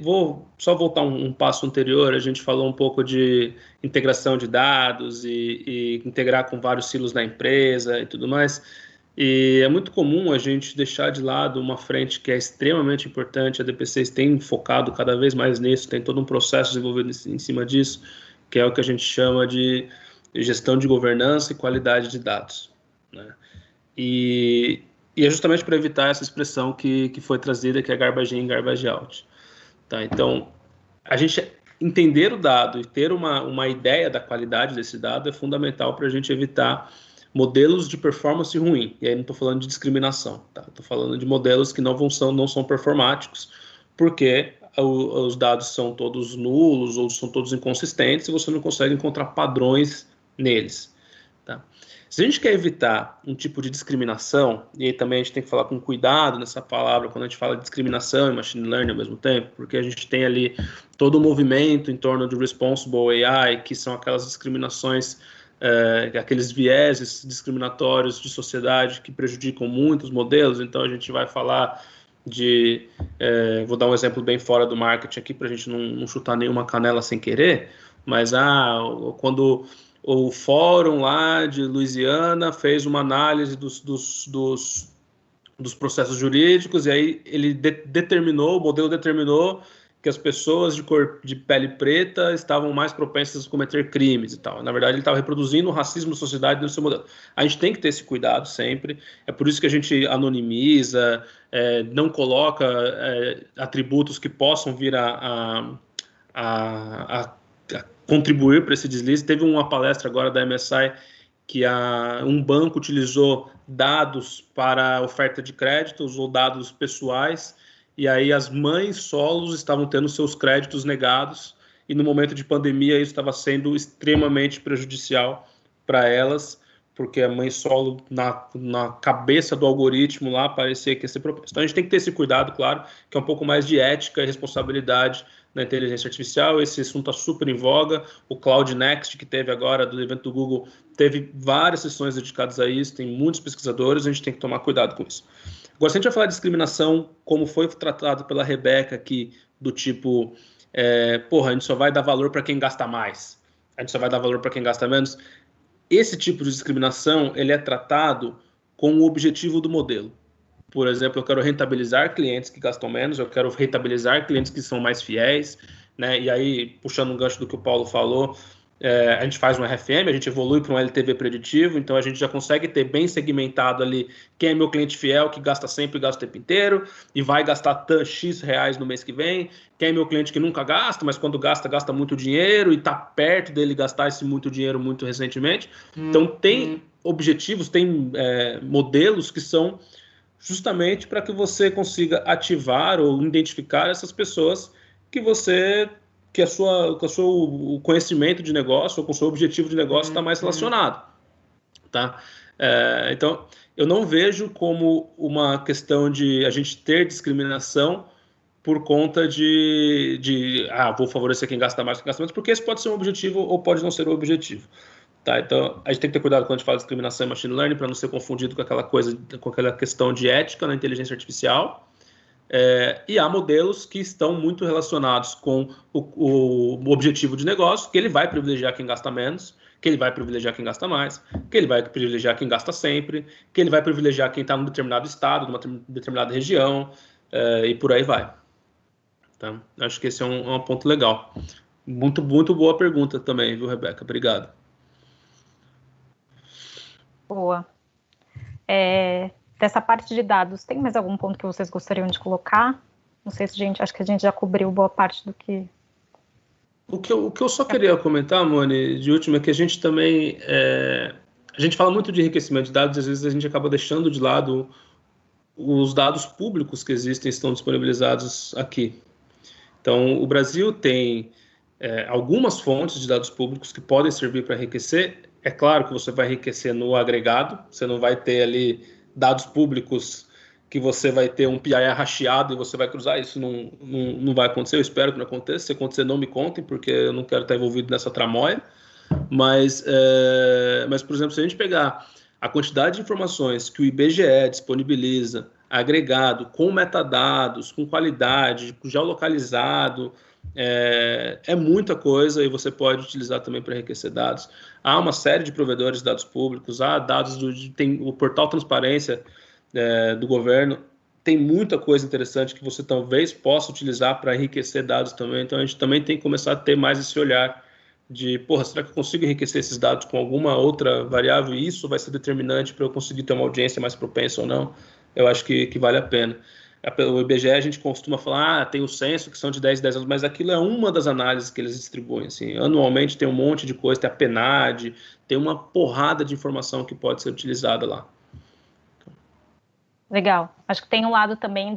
Vou só voltar um passo anterior. A gente falou um pouco de integração de dados e integrar com vários silos da empresa e tudo mais. E é muito comum a gente deixar de lado uma frente que é extremamente importante. A DP6 tem focado cada vez mais nisso, tem todo um processo desenvolvido em cima disso, que é o que a gente chama de gestão de governança e qualidade de dados, né? E é justamente para evitar essa expressão que foi trazida, que é garbage in, garbage out. Tá? Então, a gente entender o dado e ter uma ideia da qualidade desse dado é fundamental para a gente evitar modelos de performance ruim. E aí não estou falando de discriminação, tá? Estou falando de modelos que não são performáticos, porque os dados são todos nulos ou são todos inconsistentes e você não consegue encontrar padrões neles. Tá? Se a gente quer evitar um tipo de discriminação, e aí também a gente tem que falar com cuidado nessa palavra quando a gente fala de discriminação e machine learning ao mesmo tempo, porque a gente tem ali todo o movimento em torno do responsible AI, que são aquelas discriminações, aqueles vieses discriminatórios de sociedade que prejudicam muito os modelos. Então a gente vai falar de, vou dar um exemplo bem fora do marketing aqui para a gente não chutar nenhuma canela sem querer, mas quando o fórum lá de Louisiana fez uma análise dos processos jurídicos, e aí ele o modelo determinou que as pessoas de pele preta estavam mais propensas a cometer crimes e tal. Na verdade, ele estava reproduzindo o racismo da sociedade no seu modelo. A gente tem que ter esse cuidado sempre, é por isso que a gente anonimiza, não coloca atributos que possam vir a contribuir para esse deslize. Teve uma palestra agora da MSI que um banco utilizou dados para oferta de créditos ou dados pessoais, e aí as mães solos estavam tendo seus créditos negados, e no momento de pandemia isso estava sendo extremamente prejudicial para elas, porque a mãe solo, na cabeça do algoritmo lá, parecia que ia ser propício. Então a gente tem que ter esse cuidado, claro, que é um pouco mais de ética e responsabilidade na inteligência artificial. Esse assunto está super em voga. O Cloud Next, que teve agora, do evento do Google, teve várias sessões dedicadas a isso, tem muitos pesquisadores, a gente tem que tomar cuidado com isso. Agora, se a gente vai falar de discriminação, como foi tratado pela Rebeca aqui, do tipo, a gente só vai dar valor para quem gasta mais, a gente só vai dar valor para quem gasta menos. Esse tipo de discriminação, ele é tratado com o objetivo do modelo. Por exemplo, eu quero rentabilizar clientes que gastam menos, eu quero rentabilizar clientes que são mais fiéis, né? E aí, puxando um gancho do que o Paulo falou, a gente faz um RFM, a gente evolui para um LTV preditivo, então a gente já consegue ter bem segmentado ali quem é meu cliente fiel, que gasta sempre, gasta o tempo inteiro, e vai gastar X reais no mês que vem, quem é meu cliente que nunca gasta, mas quando gasta, gasta muito dinheiro, e está perto dele gastar esse muito dinheiro muito recentemente. Então tem objetivos, tem modelos que são justamente para que você consiga ativar ou identificar essas pessoas que o conhecimento de negócio ou com o seu objetivo de negócio está mais relacionado. Tá? Então, eu não vejo como uma questão de a gente ter discriminação por conta vou favorecer quem gasta mais, porque esse pode ser um objetivo ou pode não ser um objetivo. Tá? Então, a gente tem que ter cuidado quando a gente fala de discriminação em machine learning para não ser confundido com aquela questão de ética na inteligência artificial. E há modelos que estão muito relacionados com o objetivo de negócio, que ele vai privilegiar quem gasta menos, que ele vai privilegiar quem gasta mais, que ele vai privilegiar quem gasta sempre, que ele vai privilegiar quem está num determinado estado, numa determinada região, e por aí vai. Tá? Acho que esse é um ponto legal. Muito, muito boa pergunta também, viu, Rebeca? Obrigado. Boa. Dessa parte de dados, tem mais algum ponto que vocês gostariam de colocar? Não sei se acho que a gente já cobriu boa parte do que... O que eu só queria comentar, Moni, de último, é que a gente também... a gente fala muito de enriquecimento de dados, às vezes a gente acaba deixando de lado os dados públicos que existem, estão disponibilizados aqui. Então, o Brasil tem algumas fontes de dados públicos que podem servir para enriquecer. É claro que você vai enriquecer no agregado, você não vai ter ali dados públicos que você vai ter um PII arracheado e você vai cruzar, isso não vai acontecer, eu espero que não aconteça. Se acontecer, não me contem, porque eu não quero estar envolvido nessa tramóia. Mas, por exemplo, se a gente pegar a quantidade de informações que o IBGE disponibiliza, agregado, com metadados, com qualidade, geolocalizado, é muita coisa, e você pode utilizar também para enriquecer dados. Há uma série de provedores de dados públicos, há dados tem o portal Transparência do governo, tem muita coisa interessante que você talvez possa utilizar para enriquecer dados também. Então a gente também tem que começar a ter mais esse olhar de, será que eu consigo enriquecer esses dados com alguma outra variável e isso vai ser determinante para eu conseguir ter uma audiência mais propensa ou não? Eu acho que vale a pena. O IBGE, a gente costuma falar, tem o censo, que são de 10 anos, mas aquilo é uma das análises que eles distribuem. Assim. Anualmente tem um monte de coisa, tem a PNAD, tem uma porrada de informação que pode ser utilizada lá. Legal. Acho que tem um lado também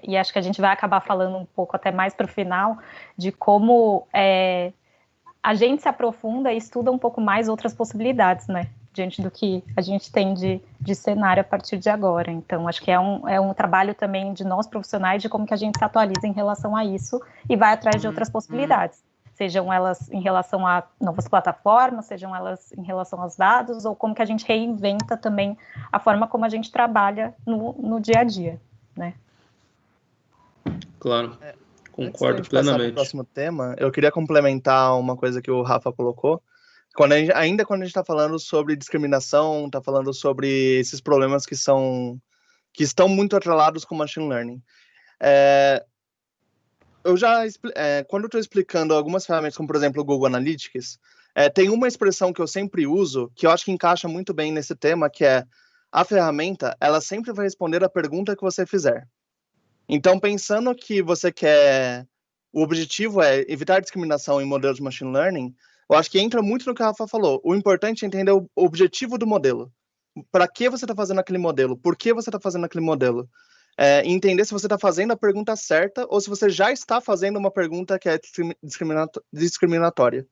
e acho que a gente vai acabar falando um pouco até mais para o final, de como a gente se aprofunda e estuda um pouco mais outras possibilidades, né? Diante do que a gente tem de cenário a partir de agora. Então, acho que é um trabalho também de nós profissionais, de como que a gente se atualiza em relação a isso e vai atrás de outras possibilidades. Sejam elas em relação a novas plataformas, sejam elas em relação aos dados, ou como que a gente reinventa também a forma como a gente trabalha no dia a dia, né? Claro, concordo plenamente. Para o próximo tema, eu queria complementar uma coisa que o Rafa colocou. Quando a gente está falando sobre discriminação, está falando sobre esses problemas que estão muito atrelados com machine learning. Quando eu estou explicando algumas ferramentas, como por exemplo o Google Analytics, tem uma expressão que eu sempre uso, que eu acho que encaixa muito bem nesse tema, que é a ferramenta, ela sempre vai responder a pergunta que você fizer. Então, pensando que o objetivo é evitar discriminação em modelos de machine learning, eu acho que entra muito no que a Rafa falou. O importante é entender o objetivo do modelo. Para que você está fazendo aquele modelo? Por que você está fazendo aquele modelo? Entender se você está fazendo a pergunta certa ou se você já está fazendo uma pergunta que é discriminatória.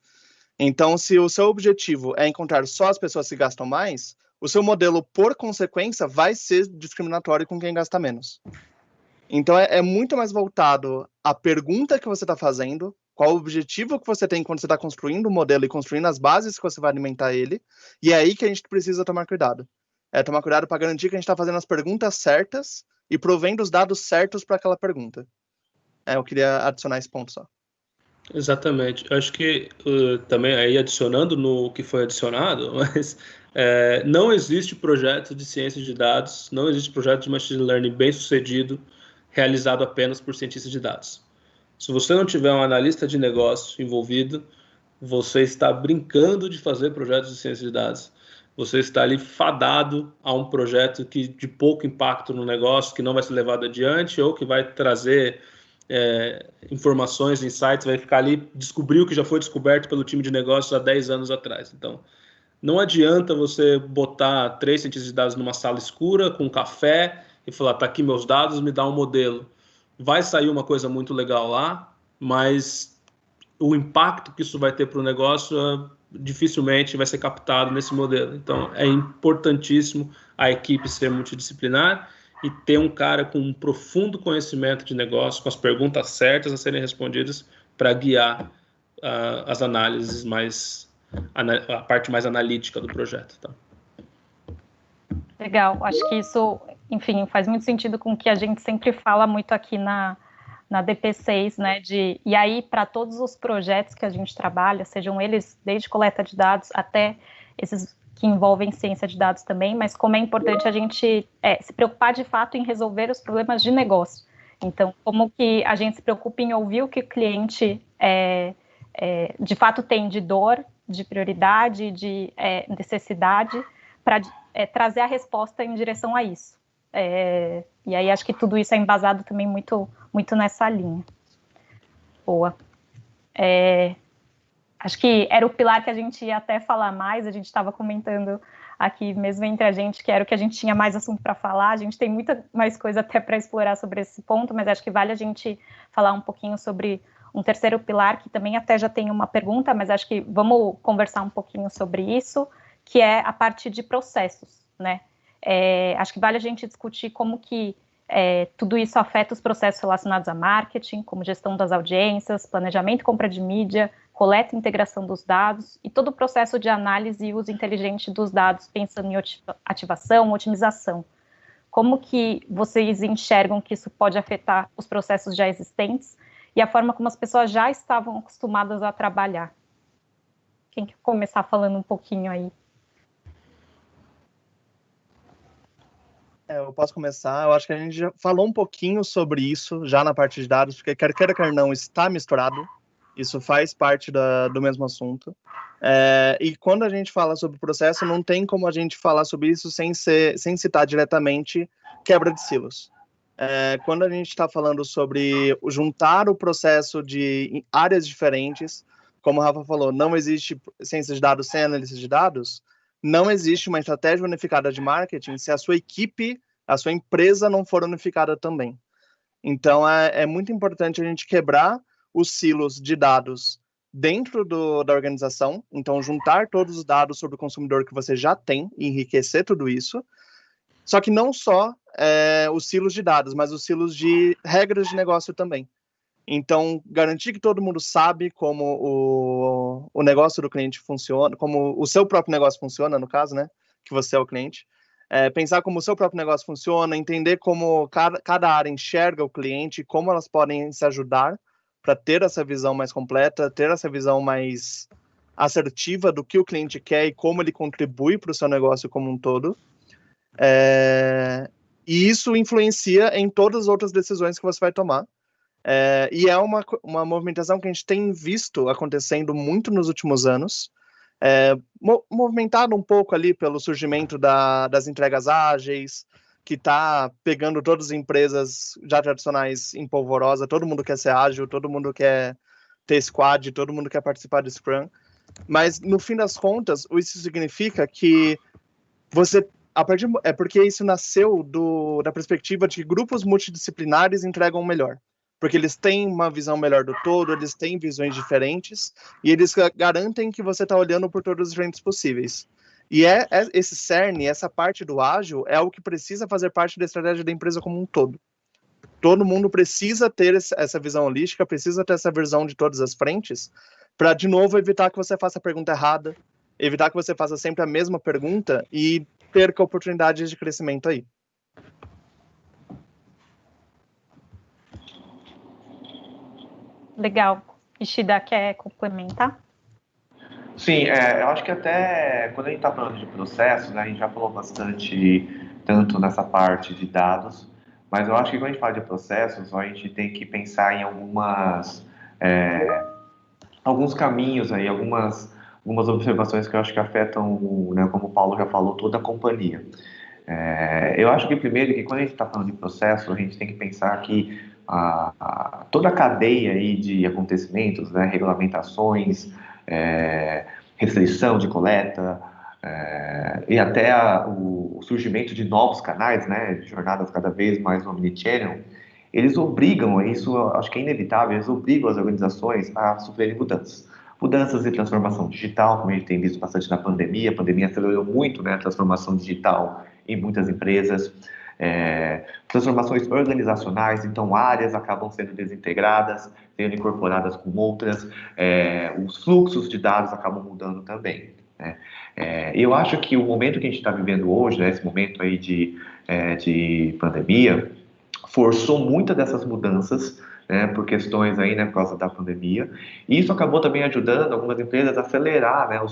Então, se o seu objetivo é encontrar só as pessoas que gastam mais, o seu modelo, por consequência, vai ser discriminatório com quem gasta menos. Então, é muito mais voltado à pergunta que você está fazendo, qual o objetivo que você tem quando você está construindo o modelo e construindo as bases que você vai alimentar ele, e é aí que a gente precisa tomar cuidado. Tomar cuidado para garantir que a gente está fazendo as perguntas certas e provendo os dados certos para aquela pergunta. Eu queria adicionar esse ponto só. Exatamente. Eu acho que também aí adicionando no que foi adicionado, mas não existe projeto de ciência de dados, não existe projeto de machine learning bem sucedido realizado apenas por cientistas de dados. Se você não tiver um analista de negócio envolvido, você está brincando de fazer projetos de ciência de dados. Você está ali fadado a um projeto de pouco impacto no negócio, que não vai ser levado adiante ou que vai trazer informações, insights, vai ficar ali, descobrir o que já foi descoberto pelo time de negócios há 10 anos atrás. Então, não adianta você botar 3 cientistas de dados numa sala escura, com café, e falar, tá aqui meus dados, me dá um modelo. Vai sair uma coisa muito legal lá, mas o impacto que isso vai ter para o negócio dificilmente vai ser captado nesse modelo. Então, é importantíssimo a equipe ser multidisciplinar e ter um cara com um profundo conhecimento de negócio, com as perguntas certas a serem respondidas para guiar as análises a parte mais analítica do projeto, tá? Legal, acho que isso, enfim, faz muito sentido com o que a gente sempre fala muito aqui na DP6, né, e aí para todos os projetos que a gente trabalha, sejam eles desde coleta de dados até esses que envolvem ciência de dados também, mas como é importante a gente se preocupar de fato em resolver os problemas de negócio. Então, como que a gente se preocupa em ouvir o que o cliente de fato tem de dor, de prioridade, de necessidade, para trazer a resposta em direção a isso. E aí acho que tudo isso é embasado também muito, muito nessa linha. Boa. Acho que era o pilar que a gente ia até falar mais, a gente estava comentando aqui mesmo entre a gente, que era o que a gente tinha mais assunto para falar, a gente tem muita mais coisa até para explorar sobre esse ponto, mas acho que vale a gente falar um pouquinho sobre um terceiro pilar, que também até já tem uma pergunta, mas acho que vamos conversar um pouquinho sobre isso, que é a parte de processos, né? Acho que vale a gente discutir como que tudo isso afeta os processos relacionados a marketing, como gestão das audiências, planejamento e compra de mídia, coleta e integração dos dados e todo o processo de análise e uso inteligente dos dados, pensando em ativação, otimização. Como que vocês enxergam que isso pode afetar os processos já existentes e a forma como as pessoas já estavam acostumadas a trabalhar? Quem quer começar falando um pouquinho aí? Eu posso começar. Eu acho que a gente já falou um pouquinho sobre isso já na parte de dados, porque quer queira, quer não, está misturado. Isso faz parte do mesmo assunto. E quando a gente fala sobre processo, não tem como a gente falar sobre isso sem citar diretamente quebra de silos. Quando a gente está falando sobre juntar o processo de áreas diferentes, como o Rafa falou, não existe ciência de dados sem análise de dados, não existe uma estratégia unificada de marketing se a sua equipe, a sua empresa não for unificada também. Então, é muito importante a gente quebrar os silos de dados dentro da organização, então juntar todos os dados sobre o consumidor que você já tem e enriquecer tudo isso, só que não só os silos de dados, mas os silos de regras de negócio também. Então, garantir que todo mundo sabe como o negócio do cliente funciona, como o seu próprio negócio funciona, no caso, né, que você é o cliente, pensar como o seu próprio negócio funciona, entender como cada área enxerga o cliente, como elas podem se ajudar para ter essa visão mais completa, ter essa visão mais assertiva do que o cliente quer e como ele contribui para o seu negócio como um todo. E isso influencia em todas as outras decisões que você vai tomar. E é uma movimentação que a gente tem visto acontecendo muito nos últimos anos, movimentado um pouco ali pelo surgimento das entregas ágeis, que está pegando todas as empresas já tradicionais em polvorosa, todo mundo quer ser ágil, todo mundo quer ter squad, todo mundo quer participar do Scrum, mas no fim das contas, isso significa que porque isso nasceu da perspectiva de que grupos multidisciplinares entregam melhor, porque eles têm uma visão melhor do todo, eles têm visões diferentes, e eles garantem que você está olhando por todas as frentes possíveis. E esse cerne, essa parte do ágil, é o que precisa fazer parte da estratégia da empresa como um todo. Todo mundo precisa ter essa visão holística, precisa ter essa visão de todas as frentes, para, de novo, evitar que você faça a pergunta errada, evitar que você faça sempre a mesma pergunta e perca oportunidades de crescimento aí. Legal. Ishida, quer complementar? Sim, eu acho que até quando a gente está falando de processos, né, a gente já falou bastante tanto nessa parte de dados, mas eu acho que quando a gente fala de processos, a gente tem que pensar em alguns caminhos aí, algumas observações que eu acho que afetam, né, como o Paulo já falou, toda a companhia. Eu acho que primeiro que quando a gente está falando de processo, a gente tem que pensar que toda a cadeia aí de acontecimentos, né, regulamentações, restrição de coleta, e até o surgimento de novos canais, né, de jornadas cada vez mais omnichannel, eles obrigam, isso acho que é inevitável, eles obrigam as organizações a sofrerem mudanças. Mudanças e transformação digital, como a gente tem visto bastante na pandemia. A pandemia acelerou muito, né, a transformação digital em muitas empresas. transformações organizacionais, então áreas acabam sendo desintegradas, sendo incorporadas com outras, os fluxos de dados acabam mudando também, né? Eu acho que o momento que a gente está vivendo hoje, né, esse momento aí de pandemia, forçou muitas dessas mudanças, né, por questões aí, né, por causa da pandemia, e isso acabou também ajudando algumas empresas a acelerar, né,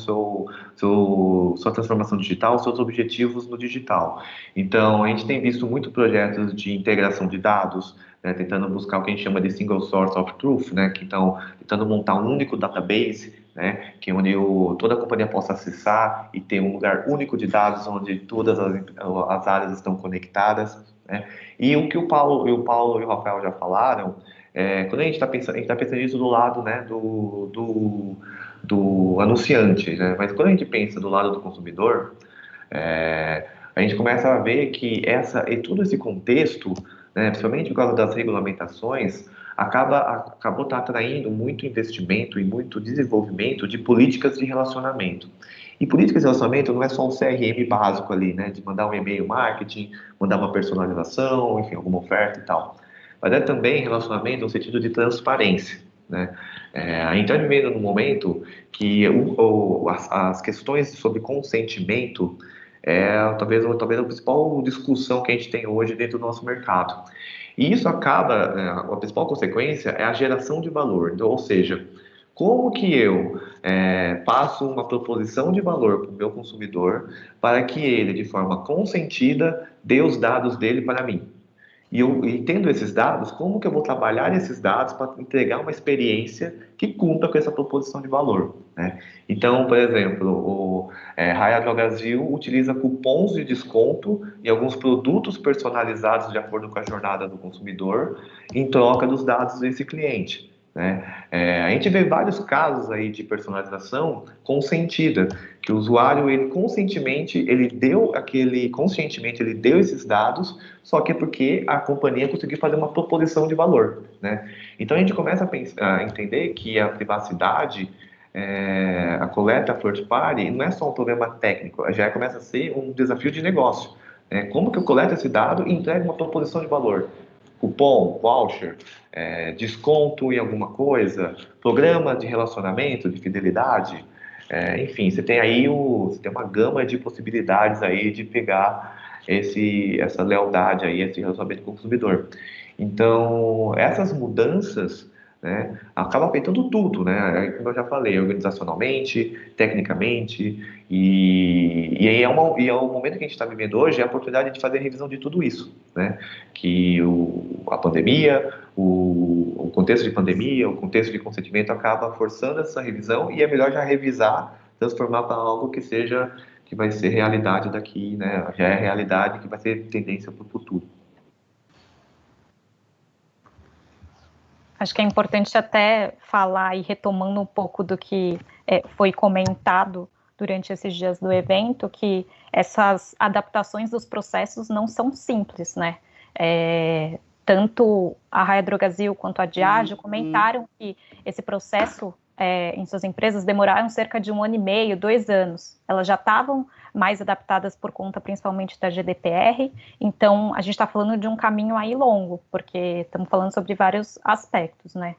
sua transformação digital, seus objetivos no digital. Então, a gente tem visto muitos projetos de integração de dados, né, tentando buscar o que a gente chama de single source of truth, né, que estão tentando montar um único database, né, que é onde toda a companhia possa acessar e ter um lugar único de dados onde todas as áreas estão conectadas, né. E o que o Paulo e o Rafael já falaram, quando a gente está pensando nisso do lado, né, do anunciante, né, mas quando a gente pensa do lado do consumidor, a gente começa a ver que todo esse contexto, né, principalmente por causa das regulamentações, acabou atraindo muito investimento e muito desenvolvimento de políticas de relacionamento. E políticas de relacionamento não é só um CRM básico ali, né, de mandar um e-mail marketing, mandar uma personalização, enfim, alguma oferta e tal. Mas é também relacionamento no sentido de transparência, né? A gente está vivendo num momento que as questões sobre consentimento talvez a principal discussão que a gente tem hoje dentro do nosso mercado. E isso acaba, a principal consequência é a geração de valor. Então, ou seja, como que eu passo uma proposição de valor para o meu consumidor para que ele, de forma consentida, dê os dados dele para mim? E tendo esses dados, como que eu vou trabalhar esses dados para entregar uma experiência que cumpra com essa proposição de valor, né? Então, por exemplo, o Raia Drogasil utiliza cupons de desconto e alguns produtos personalizados de acordo com a jornada do consumidor em troca dos dados desse cliente, né? A gente vê vários casos aí de personalização consentida, que o usuário conscientemente ele deu esses dados, só que é porque a companhia conseguiu fazer uma proposição de valor, né? Então a gente começa a entender que a privacidade, a coleta third party, não é só um problema técnico, já começa a ser um desafio de negócio, né? Como que eu coleto esse dado e entrego uma proposição de valor? Cupom, voucher, desconto em alguma coisa, programa de relacionamento, de fidelidade, enfim, você tem aí uma gama de possibilidades aí de pegar essa lealdade aí, esse relacionamento com o consumidor. Então, essas mudanças, né, acabam afetando tudo, né? Como eu já falei, organizacionalmente, tecnicamente, e aí o momento que a gente está vivendo hoje é a oportunidade de fazer revisão de tudo isso, né? Que a pandemia, o contexto de pandemia, o contexto de consentimento acaba forçando essa revisão e é melhor já revisar, transformar para algo que vai ser realidade daqui, né? Já é realidade que vai ser tendência para o futuro. Acho que é importante até falar e retomando um pouco do que foi comentado durante esses dias do evento, que essas adaptações dos processos não são simples, né? Tanto a Raia Drogasil quanto a Diageo comentaram que esse processo em suas empresas demoraram cerca de 1 ano e meio, 2 anos. Elas já estavam mais adaptadas por conta principalmente da GDPR, então a gente está falando de um caminho aí longo, porque estamos falando sobre vários aspectos, né?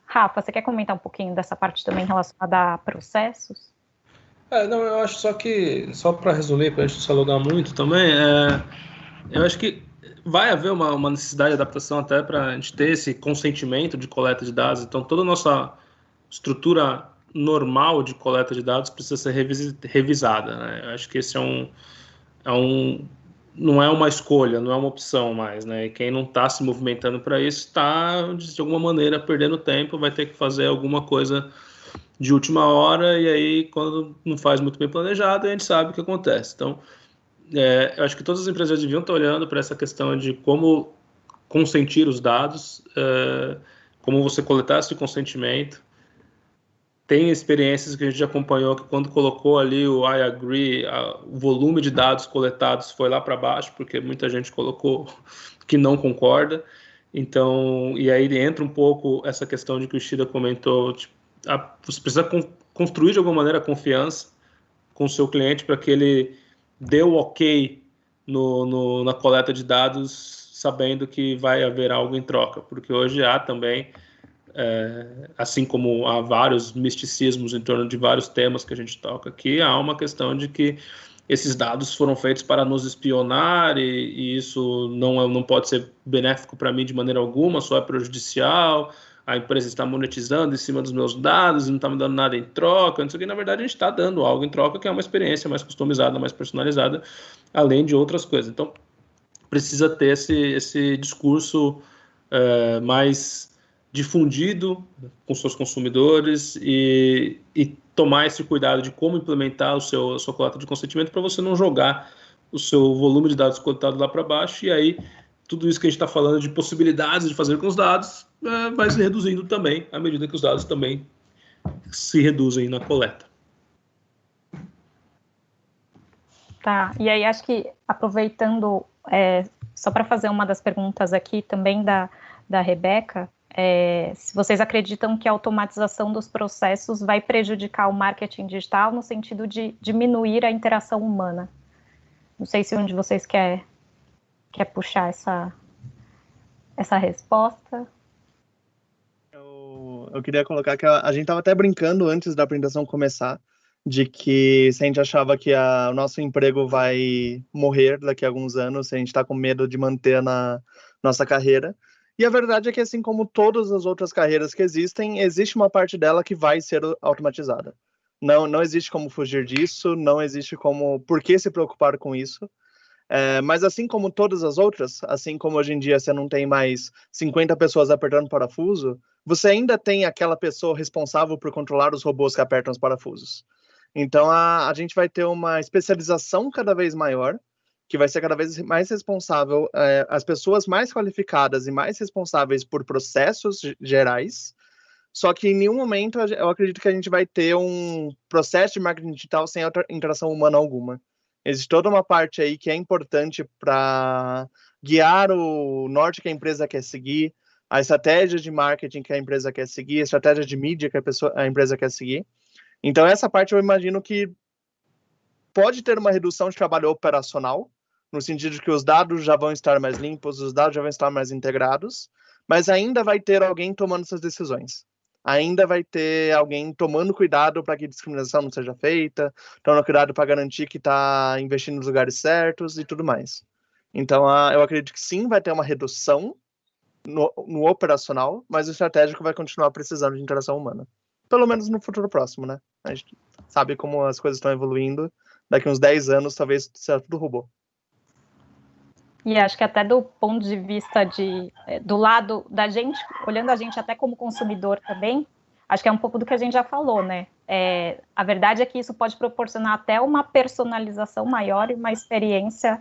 Rafa, você quer comentar um pouquinho dessa parte também relacionada a processos? Não, eu acho só para resumir, para a gente não se alongar muito também, eu acho que vai haver uma necessidade de adaptação até para a gente ter esse consentimento de coleta de dados. Então, toda a nossa estrutura normal de coleta de dados precisa ser revisada, né? Eu acho que esse não é uma escolha, não é uma opção mais, né? E quem não está se movimentando para isso está, de alguma maneira, perdendo tempo, vai ter que fazer alguma coisa de última hora, e aí, quando não faz muito bem planejado, a gente sabe o que acontece. Então, eu acho que todas as empresas deviam estar olhando para essa questão de como consentir os dados, como você coletar esse consentimento. Tem experiências que a gente já acompanhou que quando colocou ali o I agree, o volume de dados coletados foi lá para baixo, porque muita gente colocou que não concorda. Então, e aí entra um pouco essa questão de que o Ishida comentou, tipo, você precisa construir de alguma maneira a confiança com o seu cliente para que ele dê o ok na coleta de dados, sabendo que vai haver algo em troca, porque hoje há também, assim como há vários misticismos em torno de vários temas que a gente toca aqui, há uma questão de que esses dados foram feitos para nos espionar e isso não pode ser benéfico para mim de maneira alguma, só é prejudicial. A empresa está monetizando em cima dos meus dados e não está me dando nada em troca, não sei o que. Na verdade, a gente está dando algo em troca, que é uma experiência mais customizada, mais personalizada, além de outras coisas. Então, precisa ter esse discurso mais difundido com seus consumidores e tomar esse cuidado de como implementar a sua coleta de consentimento para você não jogar o seu volume de dados coletados lá para baixo, e aí tudo isso que a gente está falando de possibilidades de fazer com os dados vai se reduzindo também, à medida que os dados também se reduzem na coleta. Tá, e aí acho que aproveitando, só para fazer uma das perguntas aqui também da Rebeca, se vocês acreditam que a automatização dos processos vai prejudicar o marketing digital no sentido de diminuir a interação humana. Não sei se um de vocês quer puxar essa resposta. Eu queria colocar que a gente estava até brincando antes da apresentação começar, de que se a gente achava que o nosso emprego vai morrer daqui a alguns anos, se a gente está com medo de manter na nossa carreira. E a verdade é que, assim como todas as outras carreiras que existem, existe uma parte dela que vai ser automatizada. Não existe como fugir disso, não existe por que se preocupar com isso. Mas assim como todas as outras, assim como hoje em dia você não tem mais 50 pessoas apertando parafuso, você ainda tem aquela pessoa responsável por controlar os robôs que apertam os parafusos. Então a gente vai ter uma especialização cada vez maior, que vai ser cada vez mais responsável, as pessoas mais qualificadas e mais responsáveis por processos gerais, só que em nenhum momento eu acredito que a gente vai ter um processo de marketing digital sem interação humana alguma. Existe toda uma parte aí que é importante para guiar o norte que a empresa quer seguir, a estratégia de marketing que a empresa quer seguir, a estratégia de mídia que a empresa quer seguir. Então essa parte eu imagino que pode ter uma redução de trabalho operacional, no sentido de que os dados já vão estar mais limpos, os dados já vão estar mais integrados, mas ainda vai ter alguém tomando essas decisões. Ainda vai ter alguém tomando cuidado para que discriminação não seja feita, tomando cuidado para garantir que está investindo nos lugares certos e tudo mais. Então, eu acredito que sim, vai ter uma redução no operacional, mas o estratégico vai continuar precisando de interação humana. Pelo menos no futuro próximo, né? A gente sabe como as coisas estão evoluindo. Daqui uns 10 anos, talvez seja tudo robô. E acho que até do ponto de vista do lado da gente, olhando a gente até como consumidor também, acho que é um pouco do que a gente já falou, né? A verdade é que isso pode proporcionar até uma personalização maior e uma experiência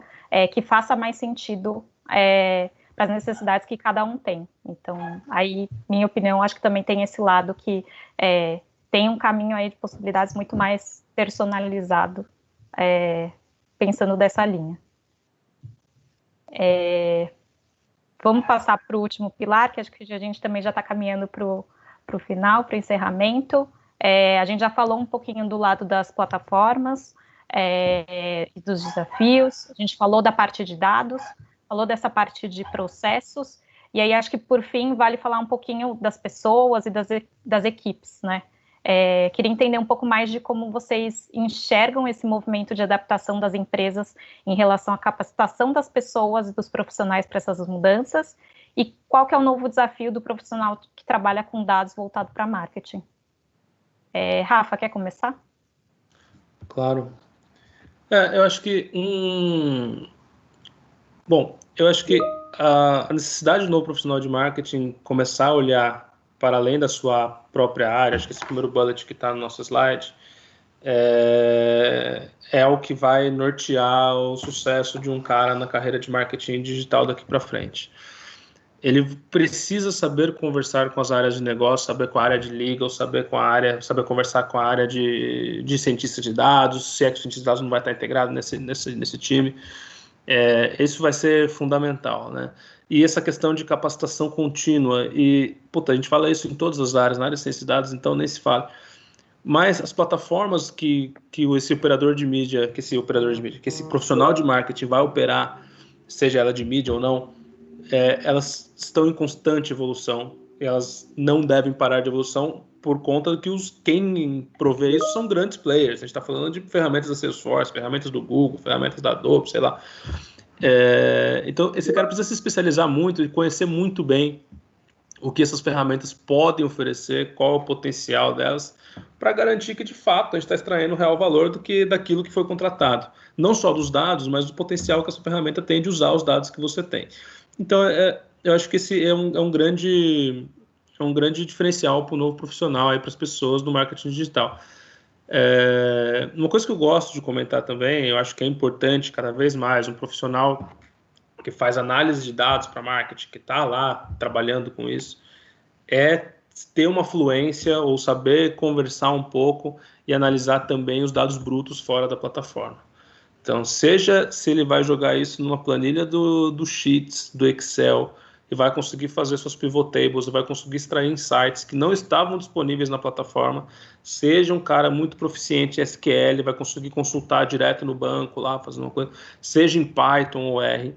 que faça mais sentido para as necessidades que cada um tem. Então, aí, minha opinião, acho que também tem esse lado que tem um caminho aí de possibilidades muito mais personalizado, pensando dessa linha. Vamos passar para o último pilar, que acho que a gente também já está caminhando para o final, para o encerramento. A gente já falou um pouquinho do lado das plataformas e dos desafios, a gente falou da parte de dados, falou dessa parte de processos, e aí acho que, por fim, vale falar um pouquinho das pessoas e das equipes, né? Queria entender um pouco mais de como vocês enxergam esse movimento de adaptação das empresas em relação à capacitação das pessoas e dos profissionais para essas mudanças, e qual que é o novo desafio do profissional que trabalha com dados voltado para marketing. Rafa, quer começar? Claro. Eu acho que eu acho que a necessidade do novo profissional de marketing começar a olhar para além da sua própria área, acho que esse primeiro bullet que está no nosso slide, é o que vai nortear o sucesso de um cara na carreira de marketing digital daqui para frente. Ele precisa saber conversar com as áreas de negócio, saber com a área de legal, saber conversar com a área de cientista de dados, se é que o cientista de dados não vai estar integrado nesse time. Isso vai ser fundamental, né? E essa questão de capacitação contínua, a gente fala isso em todas as áreas, na área de ciência de dados, então nem se fala. mas as plataformas que esse operador de mídia, que esse profissional de marketing vai operar, seja ela de mídia ou não, elas estão em constante evolução, elas não devem parar de evolução por conta que quem provê isso são grandes players. A gente está falando de ferramentas da Salesforce, ferramentas do Google, ferramentas da Adobe, sei lá. Então, esse cara precisa se especializar muito e conhecer muito bem o que essas ferramentas podem oferecer, qual é o potencial delas, para garantir que, de fato, a gente está extraindo o real valor daquilo que foi contratado. Não só dos dados, mas do potencial que essa ferramenta tem de usar os dados que você tem. Então, eu acho que esse é um grande diferencial para o novo profissional, para as pessoas do marketing digital. Uma coisa que eu gosto de comentar também, eu acho que é importante cada vez mais um profissional que faz análise de dados para marketing, que está lá trabalhando com isso, ter uma fluência ou saber conversar um pouco e analisar também os dados brutos fora da plataforma. Então, seja se ele vai jogar isso numa planilha do Sheets, do Excel, e vai conseguir fazer suas pivot tables, e vai conseguir extrair insights que não estavam disponíveis na plataforma, seja um cara muito proficiente em SQL, vai conseguir consultar direto no banco lá, fazendo uma coisa, seja em Python ou R.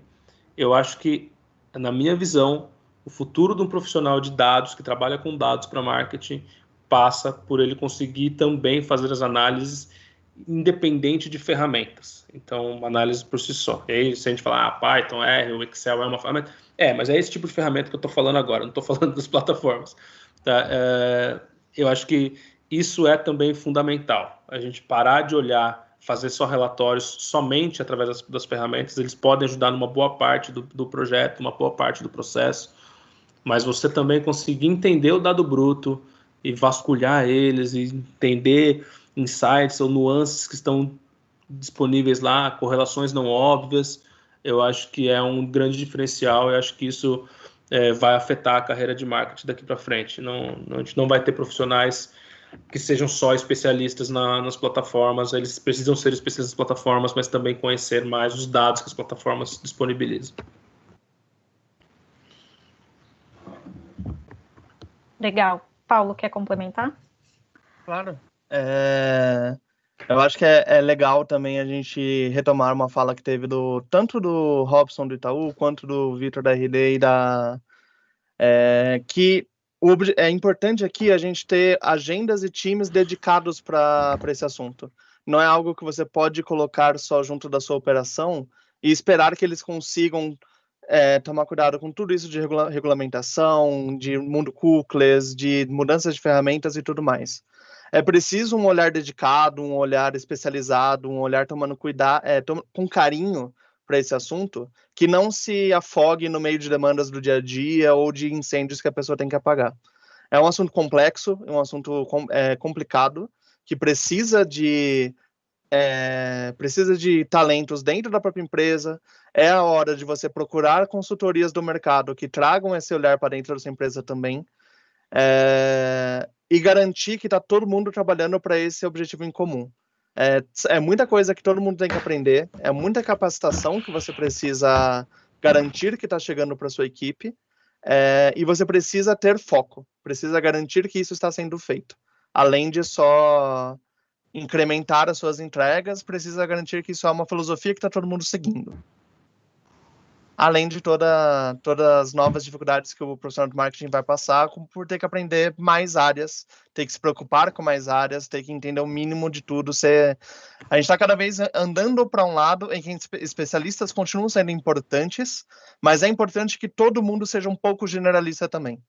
Eu acho que, na minha visão, o futuro de um profissional de dados que trabalha com dados para marketing passa por ele conseguir também fazer as análises independente de ferramentas. Então, uma análise por si só. E aí, se a gente falar Python, R, o Excel é uma ferramenta... mas é esse tipo de ferramenta que eu estou falando agora, não estou falando das plataformas. Tá? Eu acho que isso é também fundamental. A gente parar de olhar, fazer só relatórios somente através das ferramentas, eles podem ajudar numa boa parte do projeto, uma boa parte do processo, mas você também conseguir entender o dado bruto e vasculhar eles e entender insights ou nuances que estão disponíveis lá, correlações não óbvias, eu acho que é um grande diferencial. Eu acho que isso vai afetar a carreira de marketing daqui para frente. A gente não vai ter profissionais que sejam só especialistas nas plataformas, eles precisam ser especialistas nas plataformas, mas também conhecer mais os dados que as plataformas disponibilizam. Legal. Paulo, quer complementar? Claro. Eu acho que é legal também a gente retomar uma fala que teve tanto do Robson do Itaú, quanto do Vitor da RD e que é importante aqui a gente ter agendas e times dedicados para esse assunto. Não é algo que você pode colocar só junto da sua operação e esperar que eles consigam tomar cuidado com tudo isso de regulamentação, de mundo cookies, de mudanças de ferramentas e tudo mais. É preciso um olhar dedicado, um olhar especializado, um olhar tomando cuidado, com carinho para esse assunto, que não se afogue no meio de demandas do dia a dia ou de incêndios que a pessoa tem que apagar. É um assunto complexo, é um assunto complicado, que precisa de talentos dentro da própria empresa. É a hora de você procurar consultorias do mercado que tragam esse olhar para dentro da sua empresa também. E garantir que está todo mundo trabalhando para esse objetivo em comum. É muita coisa que todo mundo tem que aprender, é muita capacitação que você precisa garantir que está chegando para sua equipe, e você precisa ter foco, precisa garantir que isso está sendo feito. Além de só incrementar as suas entregas, precisa garantir que isso é uma filosofia que está todo mundo seguindo. Além de todas as novas dificuldades que o profissional de marketing vai passar por ter que aprender mais áreas, ter que se preocupar com mais áreas, ter que entender o mínimo de tudo. A gente está cada vez andando para um lado em que especialistas continuam sendo importantes, mas é importante que todo mundo seja um pouco generalista também.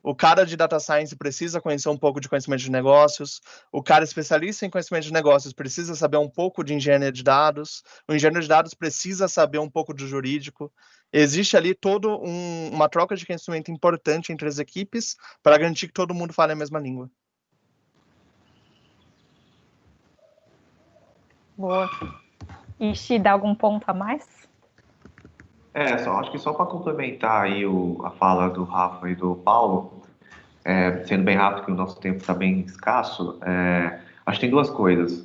O cara de data science precisa conhecer um pouco de conhecimento de negócios. O cara especialista em conhecimento de negócios precisa saber um pouco de engenharia de dados. O engenheiro de dados precisa saber um pouco do jurídico. Existe ali toda uma troca de conhecimento importante entre as equipes para garantir que todo mundo fale a mesma língua. Boa. Ixi, dá algum ponto a mais? Acho que só para complementar aí a fala do Rafa e do Paulo, sendo bem rápido que o nosso tempo está bem escasso, acho que tem duas coisas.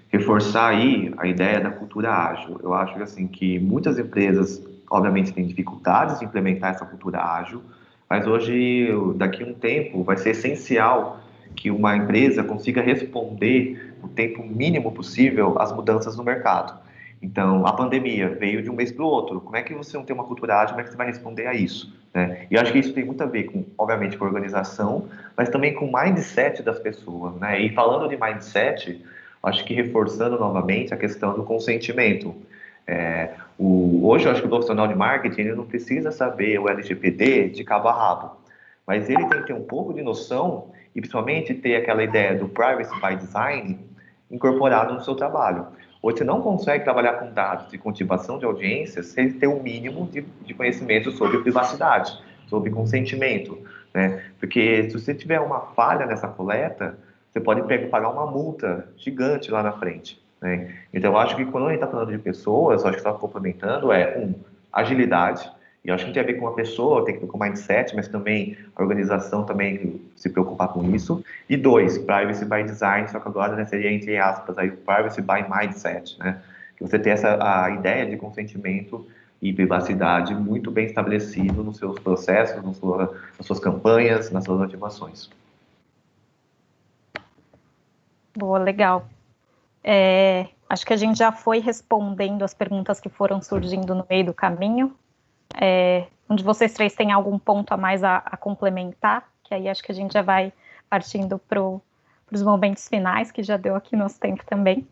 Reforçar aí a ideia da cultura ágil. Eu acho que, assim, que muitas empresas, obviamente, têm dificuldades de implementar essa cultura ágil, mas hoje, daqui a um tempo, vai ser essencial que uma empresa consiga responder no tempo mínimo possível às mudanças no mercado. Então, a pandemia veio de um mês para o outro. Como é que você não tem uma cultura ágil, como é que você vai responder a isso? Né? E eu acho que isso tem muito a ver com, obviamente, com a organização, mas também com o mindset das pessoas. Né? E falando de mindset, acho que reforçando novamente a questão do consentimento. Hoje, eu acho que o profissional de marketing ele não precisa saber o LGPD de cabo a rabo, mas ele tem que ter um pouco de noção e, principalmente, ter aquela ideia do privacy by design incorporado no seu trabalho. Hoje você não consegue trabalhar com dados de cultivação de audiências sem ter um mínimo de conhecimento sobre privacidade, sobre consentimento, né? Porque se você tiver uma falha nessa coleta, você pode pagar uma multa gigante lá na frente, né? Então, eu acho que quando a gente está falando de pessoas, eu acho que está complementando agilidade, e eu acho que tem a ver com a pessoa, tem que ver com o mindset, mas também a organização também se preocupar com isso. E 2, privacy by design, só que agora, né, seria entre aspas aí, privacy by mindset, né? Que você tem a ideia de consentimento e privacidade muito bem estabelecido nos seus processos, nas suas campanhas, nas suas ativações. Boa, legal. Acho que a gente já foi respondendo as perguntas que foram surgindo no meio do caminho. Um de vocês três tem algum ponto a mais a complementar? Que aí acho que a gente já vai partindo para os momentos finais, que já deu aqui nosso tempo também.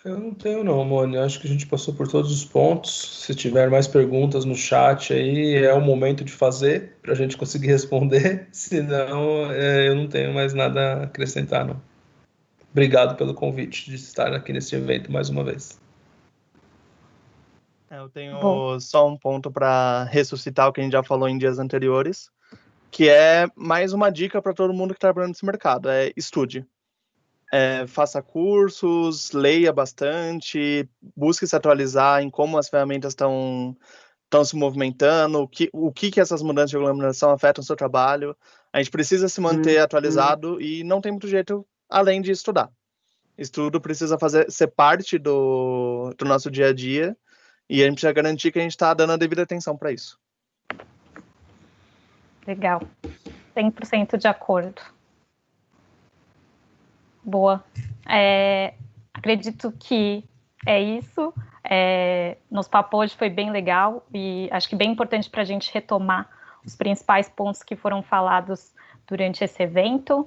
Eu não tenho não, Mônica. Acho que a gente passou por todos os pontos. Se tiver mais perguntas no chat aí, é o momento de fazer, para a gente conseguir responder. Senão, eu não tenho mais nada a acrescentar, não. Obrigado pelo convite de estar aqui nesse evento mais uma vez. Eu tenho só um ponto para ressuscitar o que a gente já falou em dias anteriores, que é mais uma dica para todo mundo que está trabalhando nesse mercado, estude. Faça cursos, leia bastante, busque se atualizar em como as ferramentas estão se movimentando, o que essas mudanças de regulamentação afetam o seu trabalho. A gente precisa se manter atualizado e não tem muito jeito além de estudar. Estudo precisa ser parte do nosso dia a dia e a gente precisa garantir que a gente está dando a devida atenção para isso. Legal. 100% de acordo. Boa. Acredito que é isso. Nosso papo hoje foi bem legal e acho que bem importante para a gente retomar os principais pontos que foram falados durante esse evento.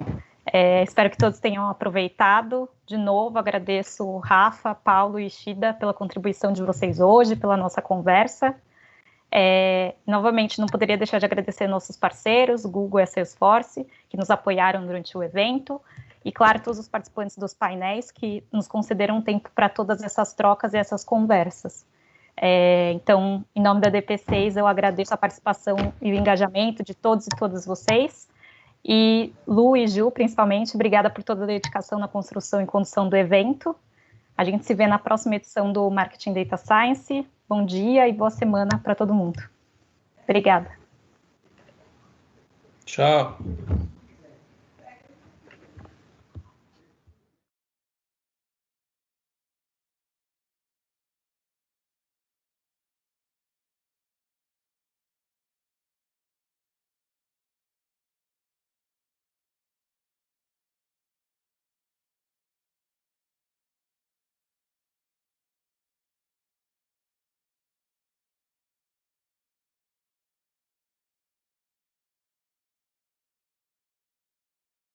Espero que todos tenham aproveitado. De novo, agradeço Rafa, Paulo e Ishida pela contribuição de vocês hoje, pela nossa conversa. Novamente, não poderia deixar de agradecer nossos parceiros, Google e a Salesforce, que nos apoiaram durante o evento. E, claro, todos os participantes dos painéis que nos concederam tempo para todas essas trocas e essas conversas. Então, em nome da DP6, eu agradeço a participação e o engajamento de todos e todas vocês. E Lu e Ju, principalmente, obrigada por toda a dedicação na construção e condução do evento. A gente se vê na próxima edição do Marketing Data Science. Bom dia e boa semana para todo mundo. Obrigada. Tchau.